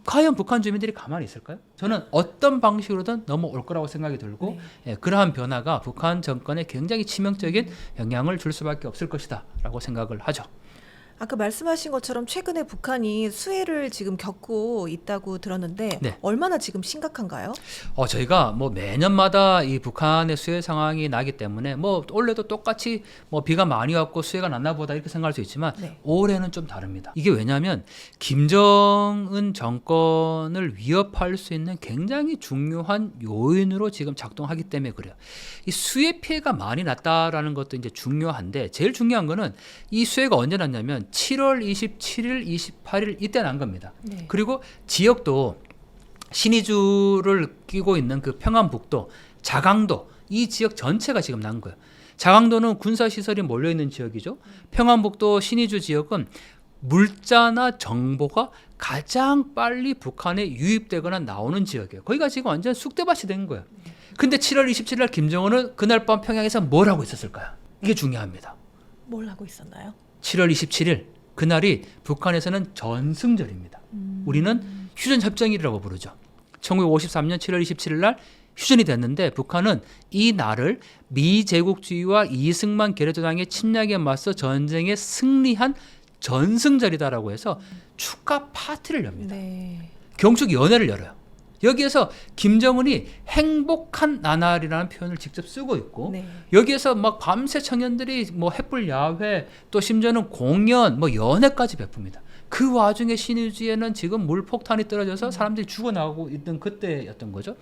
과연 북한 주민들이 가만히 있을까요? 저는 어떤 방식으로든 넘어올 거라고 생각이 들고, 그러한 변화가 북한 정권에 굉장히 치명적인 영향을 줄 수밖에 없을 것이다 라고 생각을 하죠. 아까 말씀하신 것처럼 최근에 북한이 수해를 지금 겪고 있다고 들었는데 네. 얼마나 지금 심각한가요? 저희가 뭐 매년마다 이 북한의 수해 상황이 나기 때문에 뭐 올해도 똑같이 뭐 비가 많이 왔고 수해가 났나 보다 이렇게 생각할 수 있지만, 네. 올해는 좀 다릅니다. 이게 왜냐하면 김정은 정권을 위협할 수 있는 굉장히 중요한 요인으로 지금 작동하기 때문에 그래요. 이 수해 피해가 많이 났다라는 것도 이제 중요한데, 제일 중요한 거는 이 수해가 언제 났냐면 7월 27일, 28일 이때 난 겁니다. 네. 그리고 지역도 신의주를 끼고 있는 그 평안북도, 자강도, 이 지역 전체가 지금 난 거예요. 자강도는 군사시설이 몰려있는 지역이죠. 평안북도, 신의주 지역은 물자나 정보가 가장 빨리 북한에 유입되거나 나오는 지역이에요. 거기가 지금 완전 쑥대밭이 된 거예요. 근데 7월 27일 날 김정은은 그날 밤 평양에서 뭘 하고 있었을까요? 이게 중요합니다. 뭘 하고 있었나요? 7월 27일 그날이 북한에서는 전승절입니다. 우리는 휴전협정일이라고 부르죠. 1953년 7월 27일 날 휴전이 됐는데 북한은 이 날을 미제국주의와 이승만 게르도당의 침략에 맞서 전쟁에 승리한 전승절이다라고 해서 축하 파티를 엽니다. 네. 경축 연회를 열어요. 여기에서 김정은이 행복한 나날이라는 표현을 직접 쓰고 있고 네. 여기에서 막 밤새 청년들이 뭐 햇불 야회 또 심지어는 공연 뭐 연회까지 베풉니다. 그 와중에 신의주에는 지금 물폭탄이 떨어져서 사람들이 죽어나가고 있던 그때였던 거죠.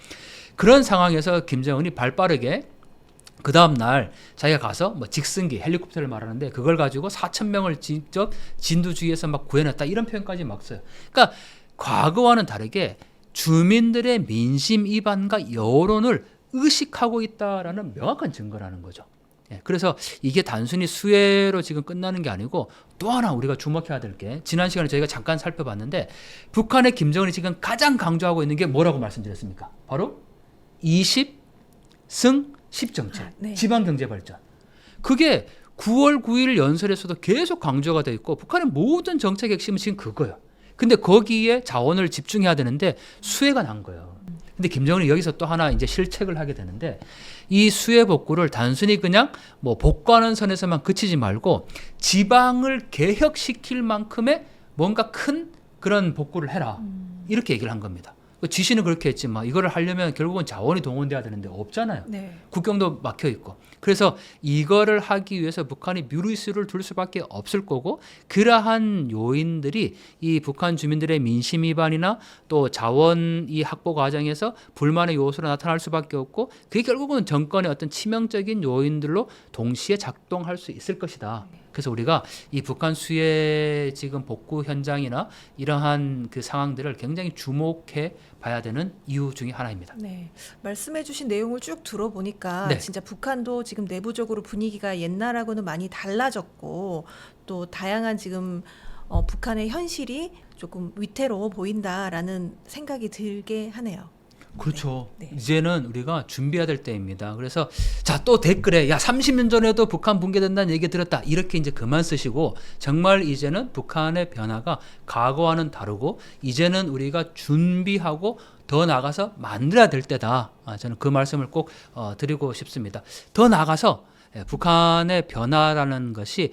그런 상황에서 김정은이 발빠르게 그 다음 날 자기가 가서 뭐 직승기 헬리콥터를 말하는데 그걸 가지고 4,000명을 직접 진두주의에서 막 구해냈다 이런 표현까지 막 써요. 그러니까 과거와는 다르게 주민들의 민심 이반과 여론을 의식하고 있다라는 명확한 증거라는 거죠. 예, 그래서 이게 단순히 수혜로 지금 끝나는 게 아니고 또 하나 우리가 주목해야 될 게 지난 시간에 저희가 잠깐 살펴봤는데 북한의 김정은이 지금 가장 강조하고 있는 게 뭐라고 말씀드렸습니까? 바로 20승 10정책, 네. 지방경제발전. 그게 9월 9일 연설에서도 계속 강조가 돼 있고 북한의 모든 정책의 핵심은 지금 그거예요. 근데 거기에 자원을 집중해야 되는데 수혜가 난 거예요. 근데 김정은이 여기서 또 하나 이제 실책을 하게 되는데 이 수혜 복구를 단순히 그냥 뭐 복구하는 선에서만 그치지 말고 지방을 개혁시킬 만큼의 뭔가 큰 그런 복구를 해라. 이렇게 얘기를 한 겁니다. 지시는 그렇게 했지만 이거를 하려면 결국은 자원이 동원돼야 되는데 없잖아요. 네. 국경도 막혀 있고. 그래서 이거를 하기 위해서 북한이 뮤리스를 둘 수밖에 없을 거고 그러한 요인들이 이 북한 주민들의 민심 위반이나 또 자원 이 확보 과정에서 불만의 요소로 나타날 수밖에 없고 그게 결국은 정권의 어떤 치명적인 요인들로 동시에 작동할 수 있을 것이다. 그래서 우리가 이 북한 수혜 지금 복구 현장이나 이러한 그 상황들을 굉장히 주목해 봐야 되는 이유 중에 하나입니다. 네. 말씀해주신 내용을 쭉 들어보니까 네. 진짜 북한도 지금 내부적으로 분위기가 옛날하고는 많이 달라졌고 또 다양한 지금 북한의 현실이 조금 위태로워 보인다라는 생각이 들게 하네요. 그렇죠. 네. 이제는 우리가 준비해야 될 때입니다. 그래서 자, 또 댓글에 야 30년 전에도 북한 붕괴된다는 얘기 들었다. 이렇게 이제 그만 쓰시고 정말 이제는 북한의 변화가 과거와는 다르고 이제는 우리가 준비하고 더 나가서 만들어야 될 때다. 저는 그 말씀을 꼭 드리고 싶습니다. 더 나가서 북한의 변화라는 것이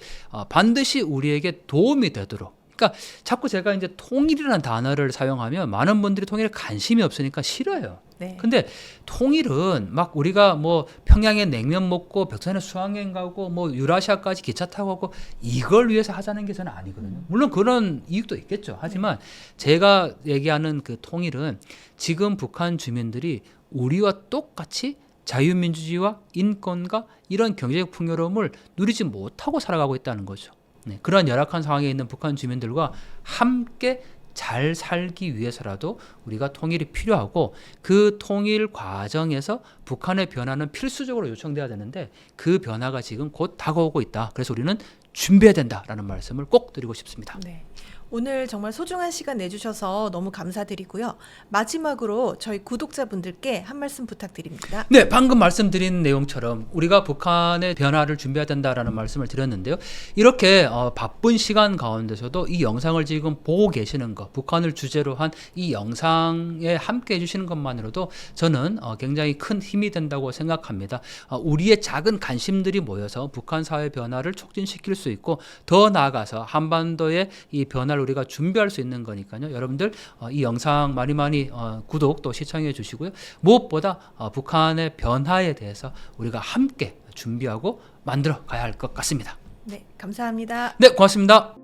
반드시 우리에게 도움이 되도록 그러니까 자꾸 제가 이제 통일이라는 단어를 사용하면 많은 분들이 통일에 관심이 없으니까 싫어요. 네. 근데 통일은 막 우리가 뭐 평양에 냉면 먹고 벽산에 수학여행 가고 뭐 유라시아까지 기차 타고 가고 이걸 위해서 하자는 게 저는 아니거든요. 물론 그런 이익도 있겠죠. 하지만 제가 얘기하는 그 통일은 지금 북한 주민들이 우리와 똑같이 자유민주주의와 인권과 이런 경제적 풍요로움을 누리지 못하고 살아가고 있다는 거죠. 네, 그런 열악한 상황에 있는 북한 주민들과 함께 잘 살기 위해서라도 우리가 통일이 필요하고 그 통일 과정에서 북한의 변화는 필수적으로 요청돼야 되는데 그 변화가 지금 곧 다가오고 있다. 그래서 우리는 준비해야 된다라는 말씀을 꼭 드리고 싶습니다. 네. 오늘 정말 소중한 시간 내주셔서 너무 감사드리고요. 마지막으로 저희 구독자분들께 한 말씀 부탁드립니다. 네, 방금 말씀드린 내용처럼 우리가 북한의 변화를 준비해야 된다라는 말씀을 드렸는데요. 이렇게 바쁜 시간 가운데서도 이 영상을 지금 보고 계시는 것, 북한을 주제로 한 이 영상에 함께 해주시는 것만으로도 저는 굉장히 큰 힘이 된다고 생각합니다. 우리의 작은 관심들이 모여서 북한 사회 변화를 촉진시킬 수 있고 더 나아가서 한반도의 이 변화를 우리가 준비할 수 있는 거니까요. 여러분들 이 영상 많이 구독 또 시청해 주시고요. 무엇보다 북한의 변화에 대해서 우리가 함께 준비하고 만들어 가야 할 것 같습니다. 네, 감사합니다. 네, 고맙습니다.